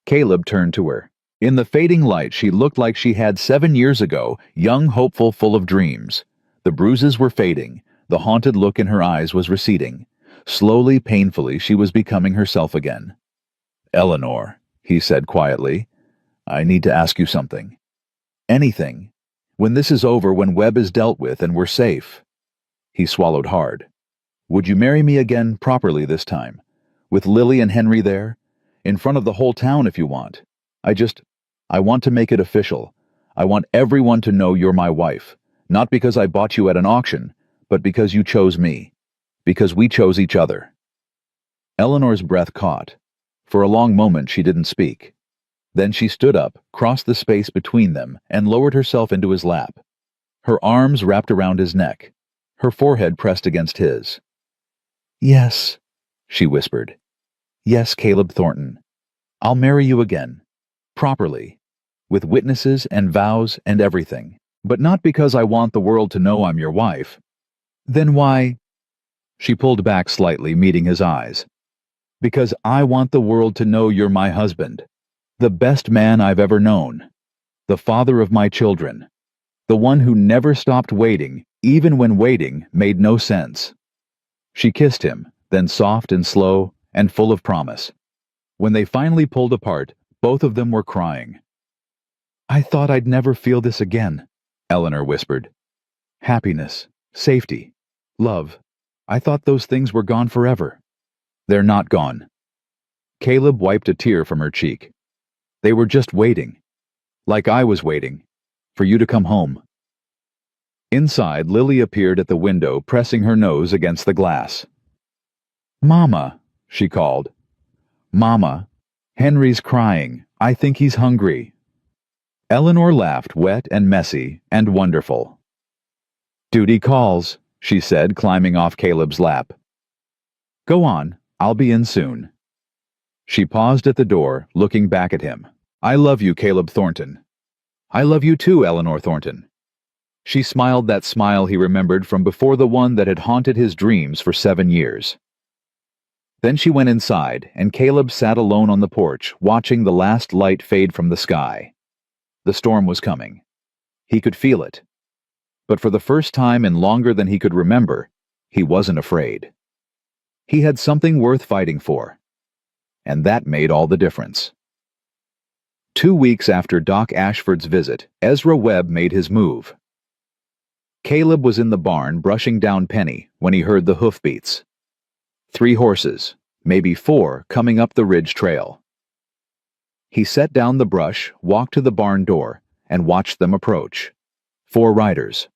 Caleb turned to her. In the fading light, she looked like she had 7 years ago, young, hopeful, full of dreams. The bruises were fading. The haunted look in her eyes was receding. Slowly, painfully, she was becoming herself again. Eleanor, he said quietly, I need to ask you something. Anything. When this is over, when Webb is dealt with and we're safe. He swallowed hard. Would you marry me again properly this time? With Lily and Henry there? In front of the whole town if you want. I want to make it official. I want everyone to know you're my wife. Not because I bought you at an auction, but because you chose me. Because we chose each other. Eleanor's breath caught. For a long moment she didn't speak. Then she stood up, crossed the space between them, and lowered herself into his lap. Her arms wrapped around his neck. Her forehead pressed against his. Yes, she whispered. Yes, Caleb Thornton. I'll marry you again. Properly. With witnesses and vows and everything. But not because I want the world to know I'm your wife. Then why? She pulled back slightly, meeting his eyes. Because I want the world to know you're my husband. The best man I've ever known. The father of my children. The one who never stopped waiting, even when waiting made no sense. She kissed him, then soft and slow and full of promise. When they finally pulled apart, both of them were crying. I thought I'd never feel this again, Eleanor whispered. Happiness, safety, love. I thought those things were gone forever. They're not gone. Caleb wiped a tear from her cheek. They were just waiting. Like I was waiting. For you to come home. Inside, Lily appeared at the window, pressing her nose against the glass. Mama, she called. Mama, Henry's crying. I think he's hungry. Eleanor laughed, wet and messy and wonderful. Duty calls, she said, climbing off Caleb's lap. Go on, I'll be in soon. She paused at the door, looking back at him. I love you, Caleb Thornton. I love you too, Eleanor Thornton. She smiled that smile he remembered from before, the one that had haunted his dreams for 7 years. Then she went inside, and Caleb sat alone on the porch, watching the last light fade from the sky. The storm was coming. He could feel it. But for the first time in longer than he could remember, he wasn't afraid. He had something worth fighting for. And that made all the difference. 2 weeks after Doc Ashford's visit, Ezra Webb made his move. Caleb was in the barn brushing down Penny when he heard the hoofbeats. 3 horses, maybe 4, coming up the ridge trail. He set down the brush, walked to the barn door, and watched them approach. 4 riders.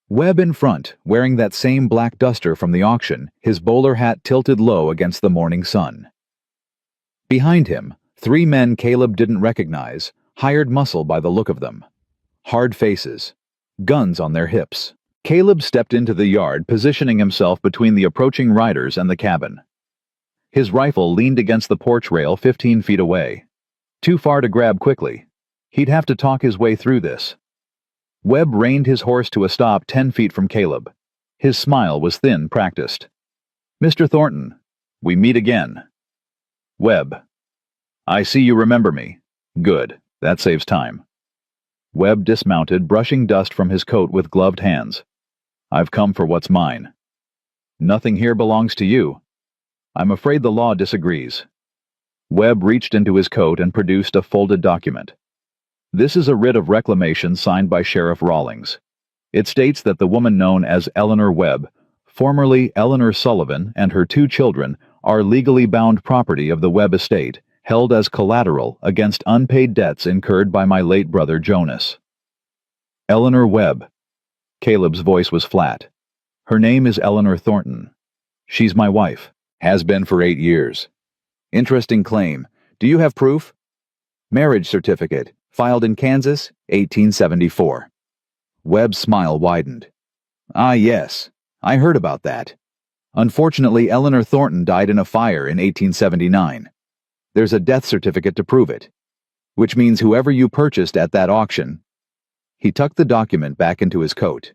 Webb in front, wearing that same black duster from the auction, his bowler hat tilted low against the morning sun. Behind him, 3 men Caleb didn't recognize, hired muscle by the look of them. Hard faces, guns on their hips. Caleb stepped into the yard, positioning himself between the approaching riders and the cabin. His rifle leaned against the porch rail 15 feet away. Too far to grab quickly. He'd have to talk his way through this. Webb reined his horse to a stop 10 feet from Caleb. His smile was thin, practiced. "Mr. Thornton, we meet again." Webb. "I see you remember me. Good, that saves time." Webb dismounted, brushing dust from his coat with gloved hands. "I've come for what's mine." "Nothing here belongs to you." "I'm afraid the law disagrees." Webb reached into his coat and produced a folded document. "This is a writ of reclamation signed by Sheriff Rawlings. It states that the woman known as Eleanor Webb, formerly Eleanor Sullivan, and her 2 children are legally bound property of the Webb estate, held as collateral against unpaid debts incurred by my late brother Jonas." "Eleanor Webb." Caleb's voice was flat. "Her name is Eleanor Thornton. She's my wife. Has been for 8 years. Interesting claim. Do you have proof?" "Marriage certificate, filed in Kansas, 1874. Webb's smile widened. "Ah, yes. I heard about that. Unfortunately, Eleanor Thornton died in a fire in 1879. There's a death certificate to prove it. Which means whoever you purchased at that auction..." He tucked the document back into his coat.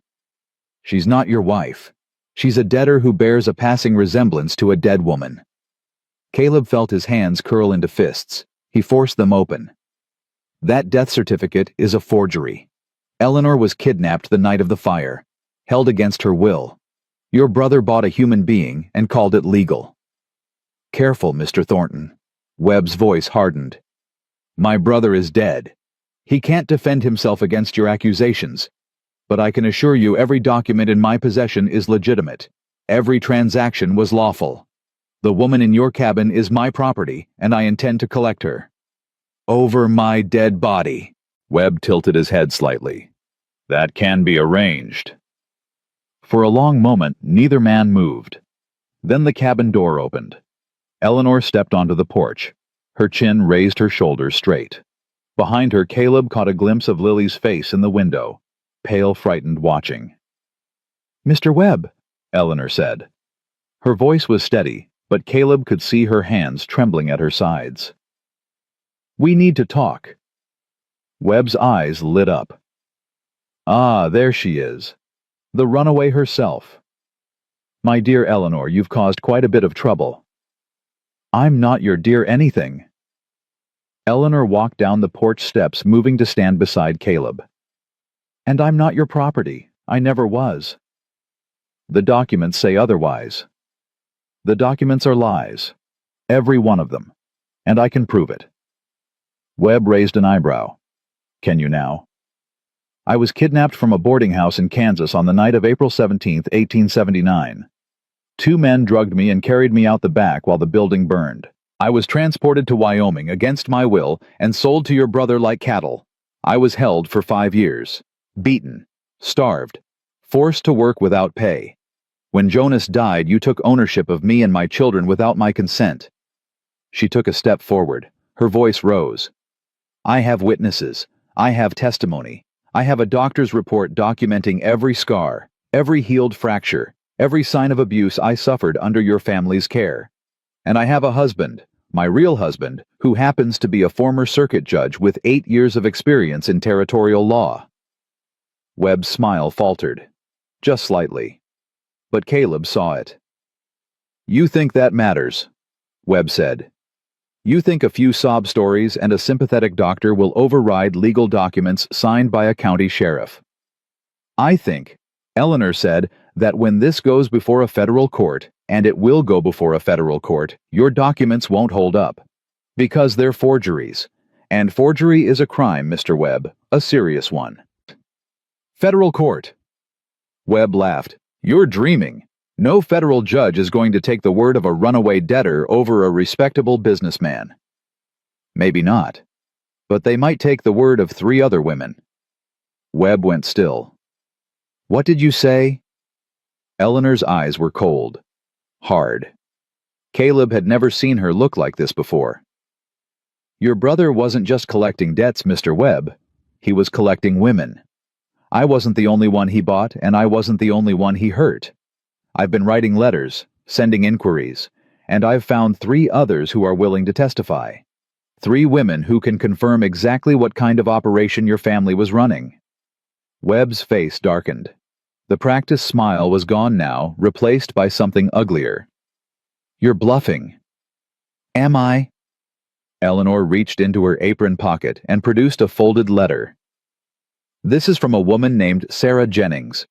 "She's not your wife. She's a debtor who bears a passing resemblance to a dead woman." Caleb felt his hands curl into fists. He forced them open. "That death certificate is a forgery. Eleanor was kidnapped the night of the fire, held against her will. Your brother bought a human being and called it legal." "Careful, Mr. Thornton." Webb's voice hardened. "My brother is dead. He can't defend himself against your accusations. But I can assure you every document in my possession is legitimate. Every transaction was lawful. The woman in your cabin is my property, and I intend to collect her." "Over my dead body." Webb tilted his head slightly. "That can be arranged." For a long moment, neither man moved. Then the cabin door opened. Eleanor stepped onto the porch. Her chin raised, her shoulders straight. Behind her, Caleb caught a glimpse of Lily's face in the window, pale, frightened, watching. "Mr. Webb," Eleanor said. Her voice was steady, but Caleb could see her hands trembling at her sides. "We need to talk." Webb's eyes lit up. "Ah, there she is. The runaway herself. My dear Eleanor, you've caused quite a bit of trouble." "I'm not your dear anything." Eleanor walked down the porch steps, moving to stand beside Caleb. "And I'm not your property. I never was." "The documents say otherwise." "The documents are lies. Every one of them. And I can prove it." Webb raised an eyebrow. "Can you now?" "I was kidnapped from a boarding house in Kansas on the night of April 17, 1879. 2 men drugged me and carried me out the back while the building burned. I was transported to Wyoming against my will and sold to your brother like cattle. I was held for 5 years. Beaten. Starved. Forced to work without pay. When Jonas died, you took ownership of me and my children without my consent." She took a step forward. Her voice rose. "I have witnesses. I have testimony. I have a doctor's report documenting every scar, every healed fracture, every sign of abuse I suffered under your family's care. And I have a husband, my real husband, who happens to be a former circuit judge with 8 years of experience in territorial law." Webb's smile faltered. Just slightly. But Caleb saw it. "You think that matters," Webb said. "You think a few sob stories and a sympathetic doctor will override legal documents signed by a county sheriff. I think," Eleanor said, "that when this goes before a federal court, and it will go before a federal court, your documents won't hold up. Because they're forgeries. And forgery is a crime, Mr. Webb, a serious one." "Federal court." Webb laughed. "You're dreaming. No federal judge is going to take the word of a runaway debtor over a respectable businessman." Maybe not. But they might take the word of 3 other women. Webb went still. What did you say? Eleanor's eyes were cold, hard. Caleb had never seen her look like this before. Your brother wasn't just collecting debts, Mr. Webb. He was collecting women. I wasn't the only one he bought, and I wasn't the only one he hurt. I've been writing letters, sending inquiries, and I've found 3 others who are willing to testify. 3 women who can confirm exactly what kind of operation your family was running. Webb's face darkened. The practiced smile was gone now, replaced by something uglier. You're bluffing. Am I? Eleanor reached into her apron pocket and produced a folded letter. This is from a woman named Sarah Jennings.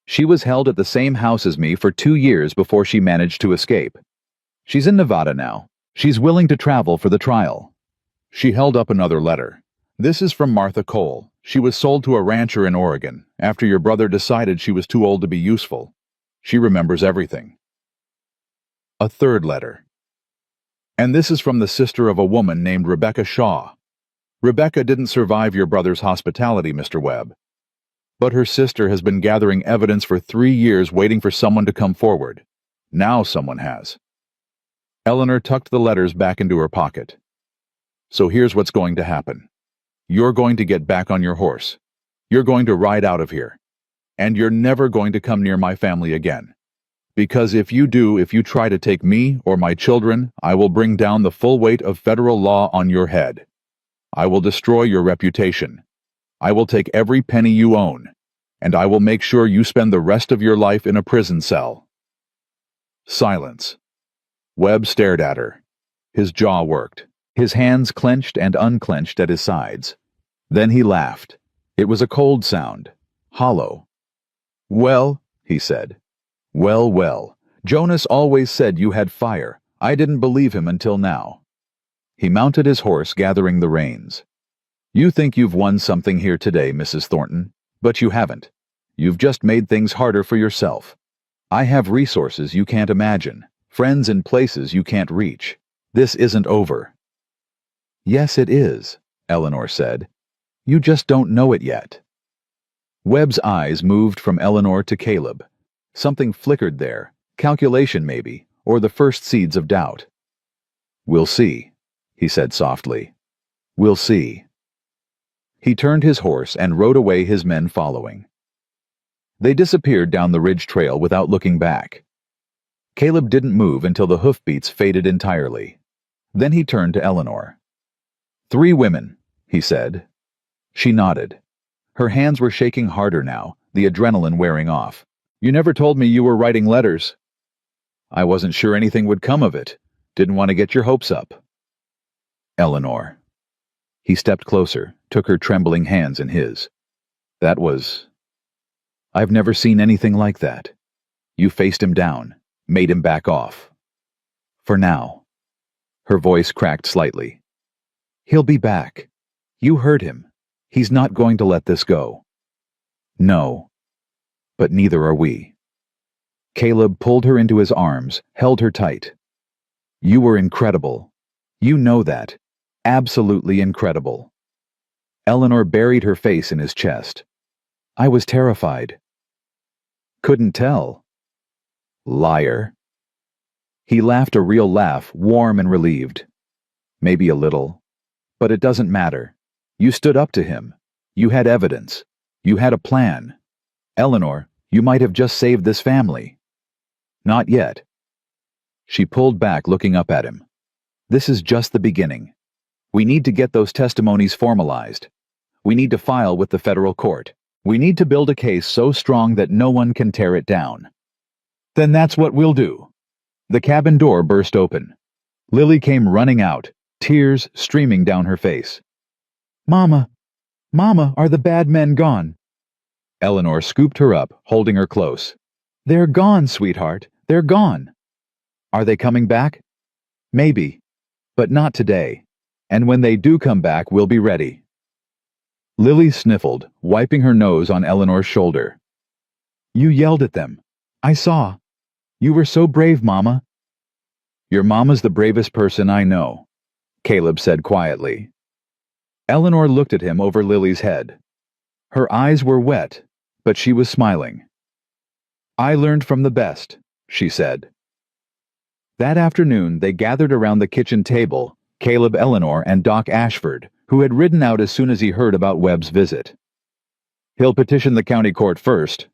She was held at the same house as me for 2 years before she managed to escape. She's in Nevada now. She's willing to travel for the trial. She held up another letter. This is from Martha Cole. She was sold to a rancher in Oregon after your brother decided she was too old to be useful. She remembers everything. A third letter. And this is from the sister of a woman named Rebecca Shaw. Rebecca didn't survive your brother's hospitality, Mr. Webb. But her sister has been gathering evidence for 3 years waiting for someone to come forward. Now someone has. Eleanor tucked the letters back into her pocket. So here's what's going to happen. You're going to get back on your horse. You're going to ride out of here. And you're never going to come near my family again. Because if you try to take me or my children, I will bring down the full weight of federal law on your head. I will destroy your reputation. I will take every penny you own, and I will make sure you spend the rest of your life in a prison cell. Silence. Webb stared at her. His jaw worked. His hands clenched and unclenched at his sides. Then he laughed. It was a cold sound, hollow. Well, he said. Well, well. Jonas always said you had fire. I didn't believe him until now. He mounted his horse, gathering the reins. You think you've won something here today, Mrs. Thornton, but you haven't. You've just made things harder for yourself. I have resources you can't imagine, friends in places you can't reach. This isn't over. Yes, it is, Eleanor said. You just don't know it yet. Webb's eyes moved from Eleanor to Caleb. Something flickered there, calculation maybe, or the first seeds of doubt. We'll see, he said softly. We'll see. He turned his horse and rode away, his men following. They disappeared down the ridge trail without looking back. Caleb didn't move until the hoofbeats faded entirely. Then he turned to Eleanor. 3 women, he said. She nodded. Her hands were shaking harder now, the adrenaline wearing off. You never told me you were writing letters. I wasn't sure anything would come of it. Didn't want to get your hopes up. Eleanor. He stepped closer, took her trembling hands in his. That was... I've never seen anything like that. You faced him down, made him back off. For now. Her voice cracked slightly. He'll be back. You heard him. He's not going to let this go. No. But neither are we. Caleb pulled her into his arms, held her tight. You were incredible. You know that. Absolutely incredible. Eleanor buried her face in his chest. I was terrified. Couldn't tell. Liar. He laughed a real laugh, warm and relieved. Maybe a little. But it doesn't matter. You stood up to him. You had evidence. You had a plan. Eleanor, you might have just saved this family. Not yet. She pulled back, looking up at him. This is just the beginning. We need to get those testimonies formalized. We need to file with the federal court. We need to build a case so strong that no one can tear it down. Then that's what we'll do. The cabin door burst open. Lily came running out, tears streaming down her face. Mama! Mama, are the bad men gone? Eleanor scooped her up, holding her close. They're gone, sweetheart. They're gone. Are they coming back? Maybe. But not today. And when they do come back, we'll be ready. Lily sniffled, wiping her nose on Eleanor's shoulder. You yelled at them. I saw. You were so brave, Mama. Your mama's the bravest person I know. Caleb said quietly. Eleanor looked at him over Lily's head. Her eyes were wet, but she was smiling. I learned from the best, she said. That afternoon, they gathered around the kitchen table, Caleb, Eleanor, and Doc Ashford, who had ridden out as soon as he heard about Webb's visit. He'll petition the county court first,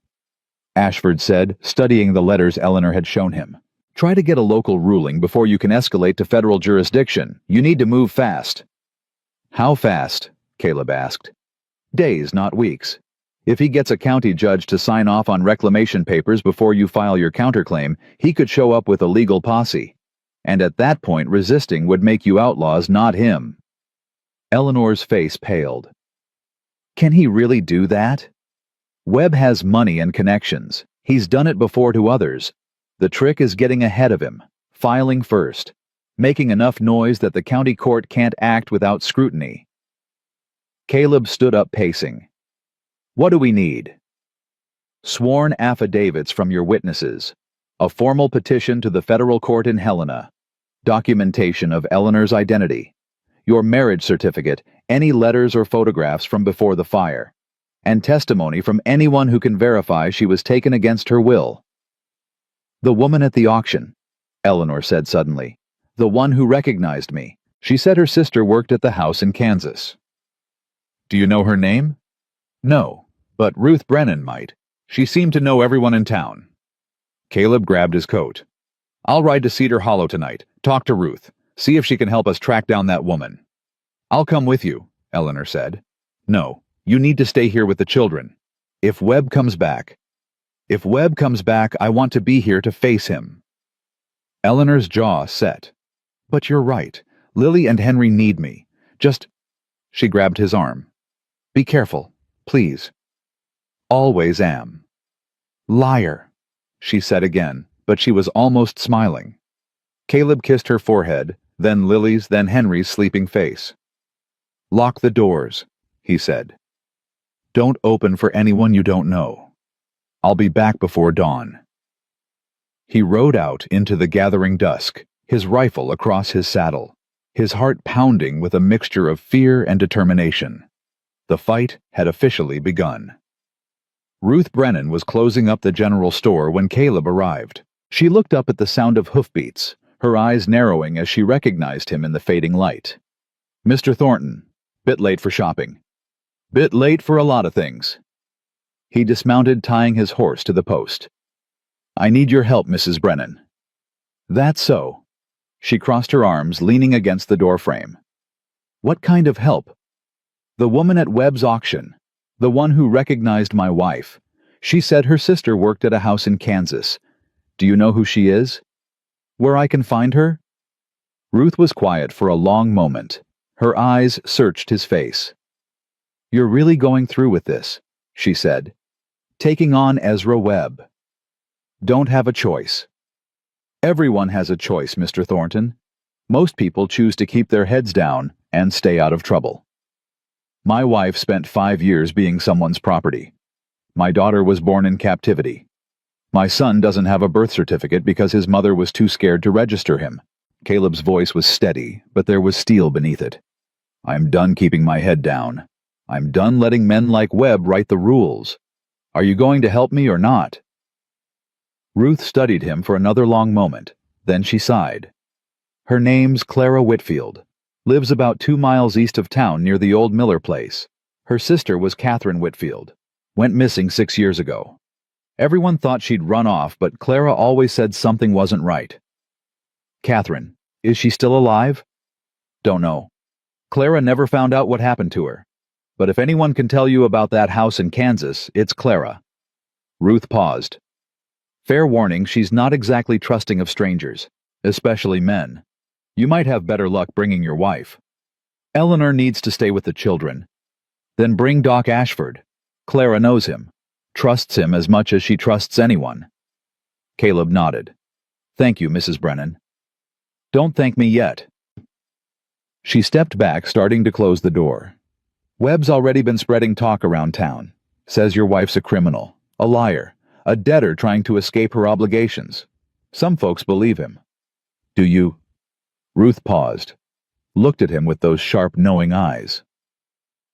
Ashford said, studying the letters Eleanor had shown him. Try to get a local ruling before you can escalate to federal jurisdiction. You need to move fast. How fast? Caleb asked. Days, not weeks. If he gets a county judge to sign off on reclamation papers before you file your counterclaim, he could show up with a legal posse. And at that point, resisting would make you outlaws, not him. Eleanor's face paled. Can he really do that? Webb has money and connections. He's done it before to others. The trick is getting ahead of him, filing first, making enough noise that the county court can't act without scrutiny. Caleb stood up pacing. What do we need? Sworn affidavits from your witnesses, a formal petition to the federal court in Helena, documentation of Eleanor's identity, your marriage certificate, any letters or photographs from before the fire, and testimony from anyone who can verify she was taken against her will. The woman at the auction, Eleanor said suddenly. The one who recognized me. She said her sister worked at the house in Kansas. Do you know her name? No, but Ruth Brennan might. She seemed to know everyone in town. Caleb grabbed his coat. I'll ride to Cedar Hollow tonight, talk to Ruth, see if she can help us track down that woman. I'll come with you, Eleanor said. No, you need to stay here with the children. If Webb comes back, I want to be here to face him. Eleanor's jaw set. But you're right. Lily and Henry need me. She grabbed his arm. Be careful, please. Always am. Liar, she said again, but she was almost smiling. Caleb kissed her forehead, then Lily's, then Henry's sleeping face. Lock the doors, he said. Don't open for anyone you don't know. I'll be back before dawn. He rode out into the gathering dusk, his rifle across his saddle, his heart pounding with a mixture of fear and determination. The fight had officially begun. Ruth Brennan was closing up the general store when Caleb arrived. She looked up at the sound of hoofbeats, her eyes narrowing as she recognized him in the fading light. Mr. Thornton, bit late for shopping. Bit late for a lot of things. He dismounted, tying his horse to the post. I need your help, Mrs. Brennan. That's so. She crossed her arms, leaning against the doorframe. What kind of help? The woman at Webb's auction. The one who recognized my wife. She said her sister worked at a house in Kansas. Do you know who she is? Where I can find her? Ruth was quiet for a long moment. Her eyes searched his face. You're really going through with this, she said. Taking on Ezra Webb. Don't have a choice. Everyone has a choice, Mr. Thornton. Most people choose to keep their heads down and stay out of trouble. My wife spent 5 years being someone's property. My daughter was born in captivity. My son doesn't have a birth certificate because his mother was too scared to register him. Caleb's voice was steady, but there was steel beneath it. I'm done keeping my head down. I'm done letting men like Webb write the rules. Are you going to help me or not? Ruth studied him for another long moment. Then she sighed. Her name's Clara Whitfield. Lives about 2 miles east of town near the old Miller place. Her sister was Catherine Whitfield. Went missing 6 years ago. Everyone thought she'd run off, but Clara always said something wasn't right. Catherine, is she still alive? Don't know. Clara never found out what happened to her. But if anyone can tell you about that house in Kansas, it's Clara. Ruth paused. Fair warning, she's not exactly trusting of strangers, especially men. You might have better luck bringing your wife. Eleanor needs to stay with the children. Then bring Doc Ashford. Clara knows him, trusts him as much as she trusts anyone. Caleb nodded. Thank you, Mrs. Brennan. Don't thank me yet. She stepped back, starting to close the door. Webb's already been spreading talk around town. Says your wife's a criminal, a liar, a debtor trying to escape her obligations. Some folks believe him. Do you? Ruth paused. looked at him with those sharp, knowing eyes.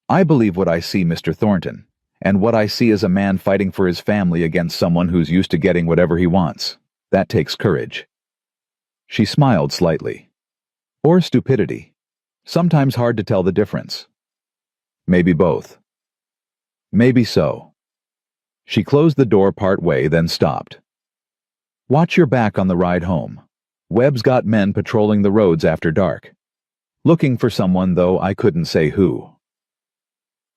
"I believe what I see, Mr. Thornton, and what I see is a man fighting for his family against someone who's used to getting whatever he wants. That takes courage." She smiled slightly. "Or stupidity. Sometimes hard to tell the difference." "Maybe both." "Maybe so." She closed the door part way, then stopped. "Watch your back on the ride home. Webb's got men patrolling the roads after dark. Looking for someone, though I couldn't say who."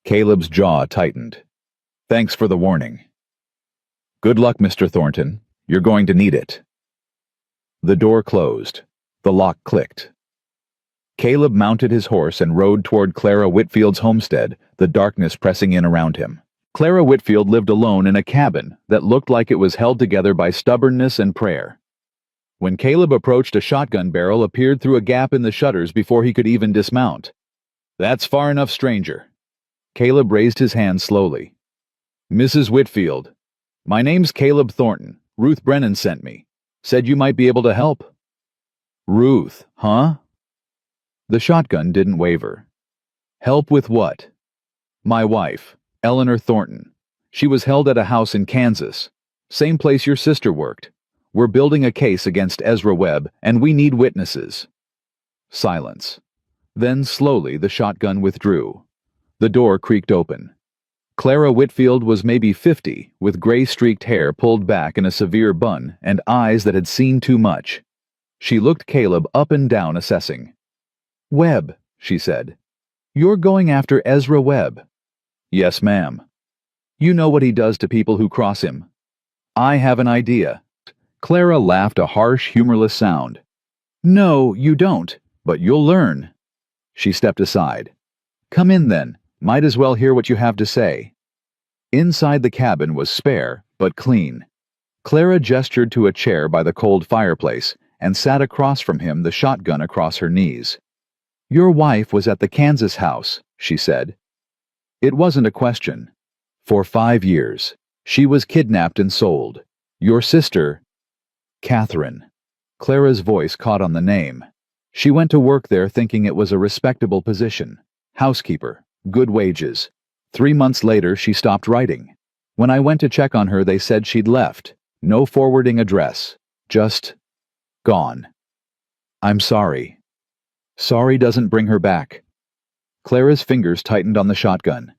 Caleb's jaw tightened. "Thanks for the warning." "Good luck, Mr. Thornton. You're going to need it." The door closed. The lock clicked. Caleb mounted his horse and rode toward Clara Whitfield's homestead, the darkness pressing in around him. Clara Whitfield lived alone in a cabin that looked like it was held together by stubbornness and prayer. When Caleb approached, a shotgun barrel appeared through a gap in the shutters before he could even dismount. "That's far enough, stranger." Caleb raised his hand slowly. "Mrs. Whitfield, my name's Caleb Thornton. Ruth Brennan sent me. Said you might be able to help." "Ruth, huh?" The shotgun didn't waver. "Help with what?" "My wife, Eleanor Thornton. She was held at a house in Kansas. Same place your sister worked. We're building a case against Ezra Webb, and we need witnesses." Silence. Then slowly the shotgun withdrew. The door creaked open. Clara Whitfield was maybe 50, with gray-streaked hair pulled back in a severe bun and eyes that had seen too much. She looked Caleb up and down, assessing. "Webb," she said. "You're going after Ezra Webb." "Yes, ma'am." "You know what he does to people who cross him." "I have an idea." Clara laughed, a harsh, humorless sound. "No, you don't, but you'll learn." She stepped aside. "Come in, then. Might as well hear what you have to say." Inside the cabin was spare, but clean. Clara gestured to a chair by the cold fireplace and sat across from him, the shotgun across her knees. "Your wife was at the Kansas house," she said. It wasn't a question. "For 5 years. She was kidnapped and sold. Your sister—" "Catherine." Clara's voice caught on the name. "She went to work there thinking it was a respectable position. Housekeeper. Good wages. 3 months later, she stopped writing. When I went to check on her, they said she'd left. No forwarding address. Just gone. I'm sorry." "Sorry doesn't bring her back." Clara's fingers tightened on the shotgun.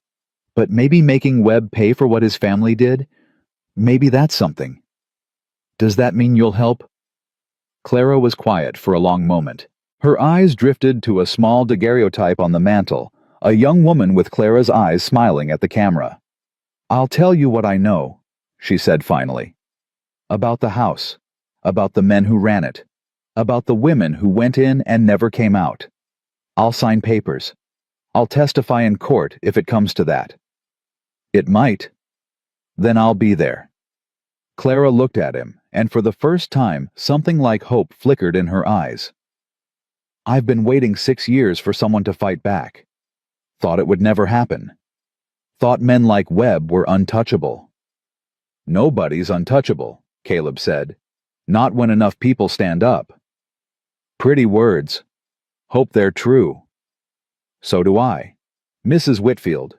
"But maybe making Webb pay for what his family did? Maybe that's something. Does that mean you'll help?" Clara was quiet for a long moment. Her eyes drifted to a small daguerreotype on the mantel, a young woman with Clara's eyes smiling at the camera. "I'll tell you what I know," she said finally. "About the house. About the men who ran it. About the women who went in and never came out. I'll sign papers. I'll testify in court if it comes to that." "It might." "Then I'll be there." Clara looked at him, and for the first time something like hope flickered in her eyes. "I've been waiting 6 years for someone to fight back. Thought it would never happen. Thought men like Webb were untouchable." "Nobody's untouchable," Caleb said. "Not when enough people stand up." "Pretty words. Hope they're true." "So do I. Mrs. Whitfield.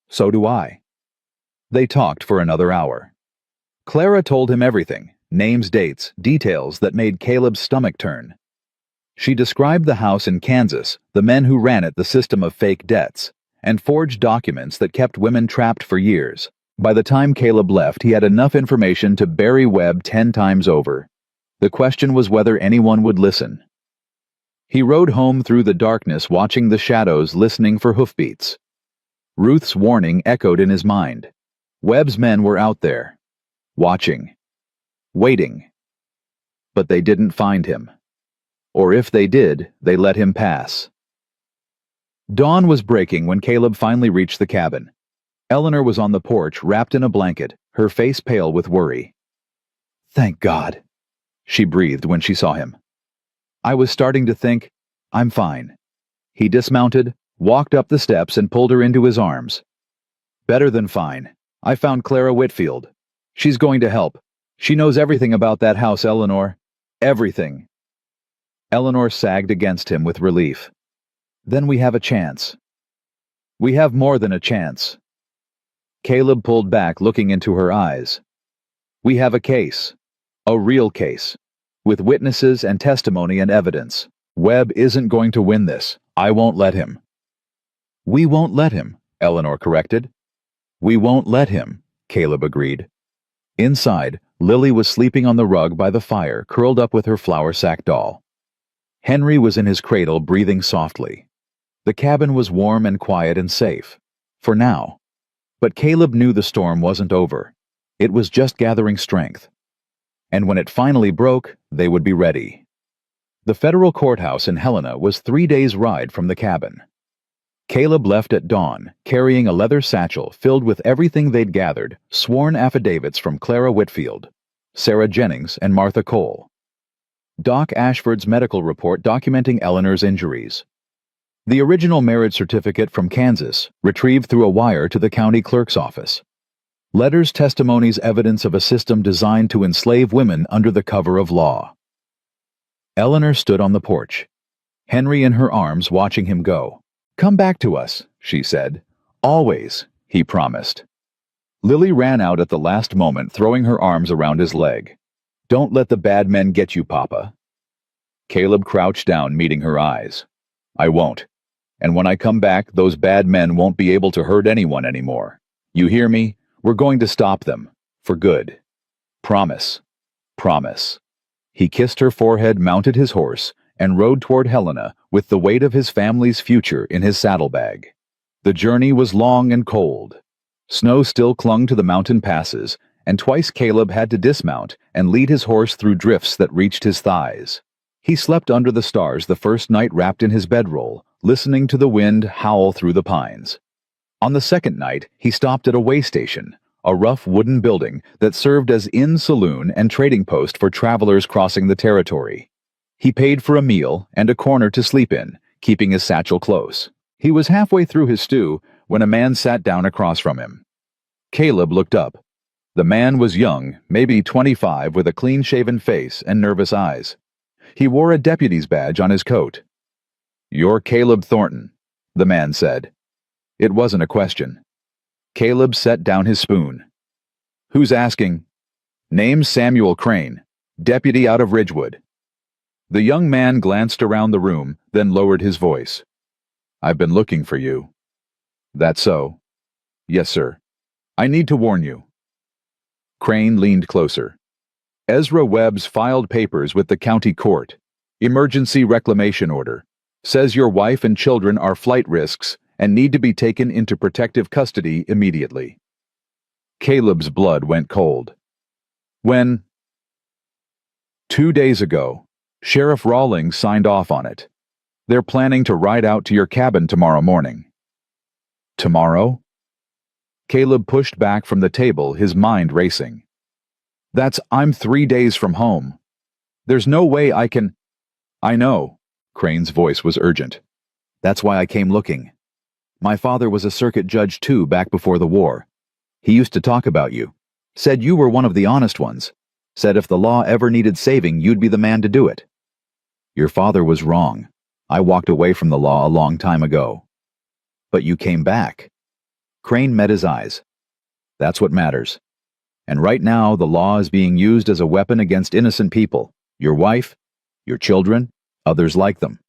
So do I." They talked for another hour. Clara told him everything, names, dates, details that made Caleb's stomach turn. She described the house in Kansas, the men who ran it, the system of fake debts, and forged documents that kept women trapped for years. By the time Caleb left, he had enough information to bury Webb 10 times over. The question was whether anyone would listen. He rode home through the darkness, watching the shadows, listening for hoofbeats. Ruth's warning echoed in his mind. Webb's men were out there, watching, waiting. But they didn't find him. Or if they did, they let him pass. Dawn was breaking when Caleb finally reached the cabin. Eleanor was on the porch, wrapped in a blanket, her face pale with worry. "Thank God," she breathed when she saw him. "I was starting to think, I'm fine." He dismounted, walked up the steps, and pulled her into his arms. "Better than fine. I found Clara Whitfield. She's going to help. She knows everything about that house, Eleanor. Everything." Eleanor sagged against him with relief. Then we have a chance. We have more than a chance. Caleb pulled back, looking into her eyes. We have a case. A real case. With witnesses and testimony and evidence. Webb isn't going to win this. I won't let him. We won't let him, Eleanor corrected. We won't let him, Caleb agreed. Inside, Lily was sleeping on the rug by the fire, curled up with her flour sack doll. Henry was in his cradle, breathing softly. The cabin was warm and quiet and safe. For now. But Caleb knew the storm wasn't over. It was just gathering strength. And when it finally broke, they would be ready. The federal courthouse in Helena was 3 days' ride from the cabin. Caleb left at dawn, carrying a leather satchel filled with everything they'd gathered, sworn affidavits from Clara Whitfield, Sarah Jennings, and Martha Cole. Doc Ashford's medical report documenting Eleanor's injuries. The original marriage certificate from Kansas, retrieved through a wire to the county clerk's office. Letters, testimonies, evidence of a system designed to enslave women under the cover of law. Eleanor stood on the porch, Henry in her arms, watching him go. Come back to us, she said. Always, he promised. Lily ran out at the last moment, throwing her arms around his leg. Don't let the bad men get you, Papa. Caleb crouched down, meeting her eyes. I won't. And when I come back, those bad men won't be able to hurt anyone anymore. You hear me? We're going to stop them. For good. Promise. Promise. He kissed her forehead, mounted his horse, and rode toward Helena with the weight of his family's future in his saddlebag. The journey was long and cold. Snow still clung to the mountain passes, and twice Caleb had to dismount and lead his horse through drifts that reached his thighs. He slept under the stars the first night, wrapped in his bedroll, listening to the wind howl through the pines. On the second night, he stopped at a way station, a rough wooden building that served as inn, saloon, and trading post for travelers crossing the territory. He paid for a meal and a corner to sleep in, keeping his satchel close. He was halfway through his stew when a man sat down across from him. Caleb looked up. The man was young, maybe 25, with a clean-shaven face and nervous eyes. He wore a deputy's badge on his coat. You're Caleb Thornton, the man said. It wasn't a question. Caleb set down his spoon. Who's asking? Name's Samuel Crane, deputy out of Ridgewood. The young man glanced around the room, then lowered his voice. I've been looking for you. That's so. Yes, sir. I need to warn you. Crane leaned closer. Ezra Webb's filed papers with the county court. Emergency reclamation order. Says your wife and children are flight risks and need to be taken into protective custody immediately. Caleb's blood went cold. When? 2 days ago, Sheriff Rawlings signed off on it. They're planning to ride out to your cabin tomorrow morning. Tomorrow? Caleb pushed back from the table, his mind racing. I'm 3 days from home. There's no way I can... I know. Crane's voice was urgent. That's why I came looking. My father was a circuit judge too back before the war. He used to talk about you. Said you were one of the honest ones. Said if the law ever needed saving, you'd be the man to do it. Your father was wrong. I walked away from the law a long time ago. But you came back. Crane met his eyes. That's what matters. And right now, the law is being used as a weapon against innocent people. Your wife, your children, others like them.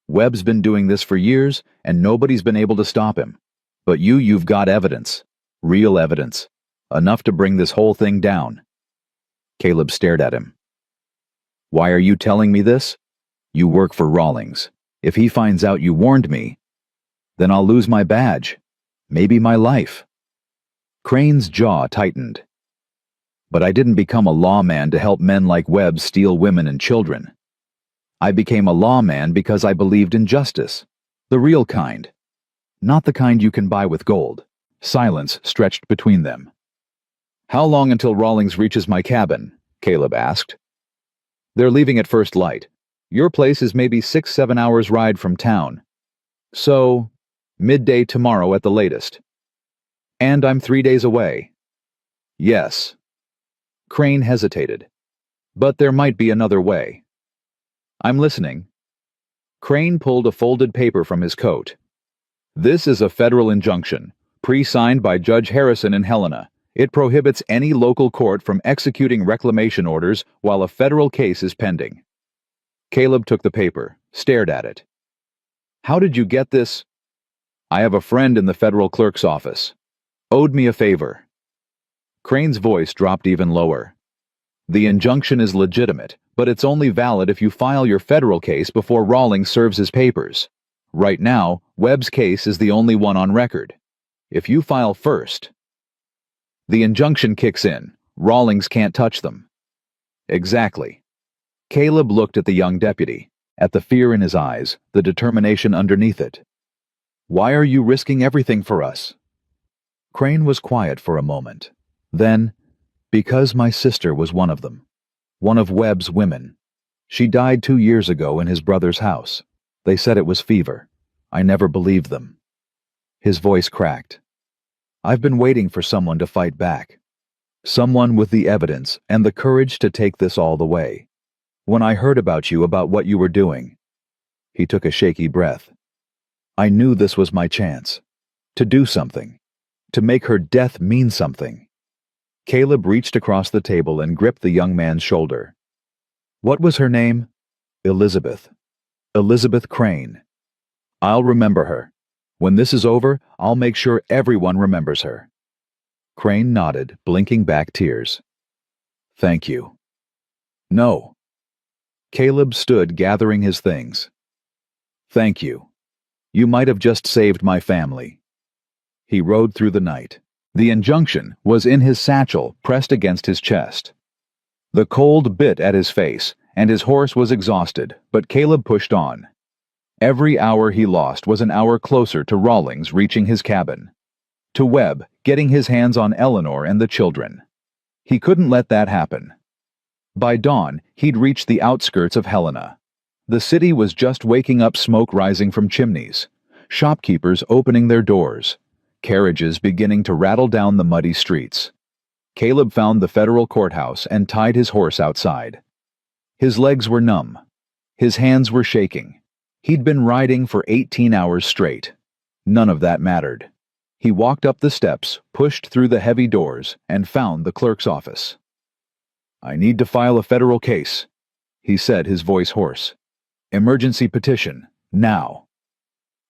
Webb's been doing this for years, and nobody's been able to stop him. But you've got evidence. Real evidence. Enough to bring this whole thing down. Caleb stared at him. Why are you telling me this? You work for Rawlings. If he finds out you warned me, then I'll lose my badge. Maybe my life. Crane's jaw tightened. But I didn't become a lawman to help men like Webb steal women and children. I became a lawman because I believed in justice. The real kind. Not the kind you can buy with gold. Silence stretched between them. How long until Rawlings reaches my cabin? Caleb asked. They're leaving at first light. Your place is maybe 6-7 hours ride from town. So, midday tomorrow at the latest. And I'm 3 days away. Yes. Crane hesitated. But there might be another way. I'm listening. Crane pulled a folded paper from his coat. This is a federal injunction, pre-signed by Judge Harrison in Helena. It prohibits any local court from executing reclamation orders while a federal case is pending. Caleb took the paper, stared at it. How did you get this? I have a friend in the federal clerk's office. Owed me a favor. Crane's voice dropped even lower. The injunction is legitimate, but it's only valid if you file your federal case before Rawlings serves his papers. Right now, Webb's case is the only one on record. If you file first, the injunction kicks in. Rawlings can't touch them. Exactly. Caleb looked at the young deputy, at the fear in his eyes, the determination underneath it. Why are you risking everything for us? Crane was quiet for a moment. Then, because my sister was one of them. One of Webb's women. She died 2 years ago in his brother's house. They said it was fever. I never believed them. His voice cracked. I've been waiting for someone to fight back. Someone with the evidence and the courage to take this all the way. When I heard about what you were doing. He took a shaky breath. I knew this was my chance. To do something. To make her death mean something. Caleb reached across the table and gripped the young man's shoulder. What was her name? Elizabeth. Elizabeth Crane. I'll remember her. When this is over, I'll make sure everyone remembers her. Crane nodded, blinking back tears. Thank you. No. Caleb stood gathering his things. Thank you. You might have just saved my family. He rode through the night. The injunction was in his satchel, pressed against his chest. The cold bit at his face, and his horse was exhausted, but Caleb pushed on. Every hour he lost was an hour closer to Rawlings reaching his cabin. To Webb getting his hands on Eleanor and the children. He couldn't let that happen. By dawn, he'd reached the outskirts of Helena. The city was just waking up, smoke rising from chimneys, shopkeepers opening their doors, carriages beginning to rattle down the muddy streets. Caleb found the federal courthouse and tied his horse outside. His legs were numb. His hands were shaking. He'd been riding for 18 hours straight. None of that mattered. He walked up the steps, pushed through the heavy doors, and found the clerk's office. I need to file a federal case, he said, his voice hoarse. Emergency petition, now.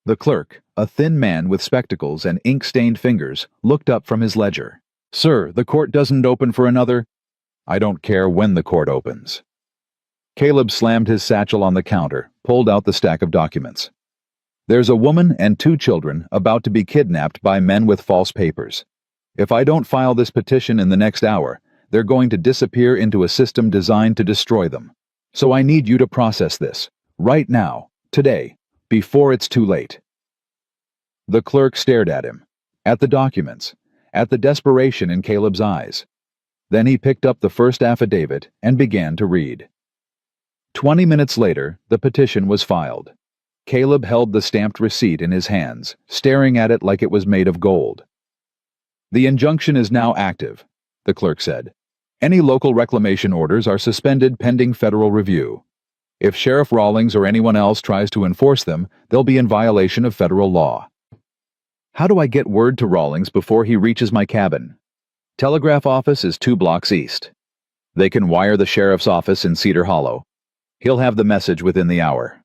The clerk, a thin man with spectacles and ink-stained fingers, looked up from his ledger. Sir, the court doesn't open for another... I don't care when the court opens. Caleb slammed his satchel on the counter, pulled out the stack of documents. There's a woman and 2 children about to be kidnapped by men with false papers. If I don't file this petition in the next hour, they're going to disappear into a system designed to destroy them. So I need you to process this, right now, today, before it's too late. The clerk stared at him, at the documents, at the desperation in Caleb's eyes. Then he picked up the first affidavit and began to read. 20 minutes later, the petition was filed. Caleb held the stamped receipt in his hands, staring at it like it was made of gold. The injunction is now active, the clerk said. Any local reclamation orders are suspended pending federal review. If Sheriff Rawlings or anyone else tries to enforce them, they'll be in violation of federal law. How do I get word to Rawlings before he reaches my cabin? Telegraph office is 2 blocks east. They can wire the sheriff's office in Cedar Hollow. He'll have the message within the hour.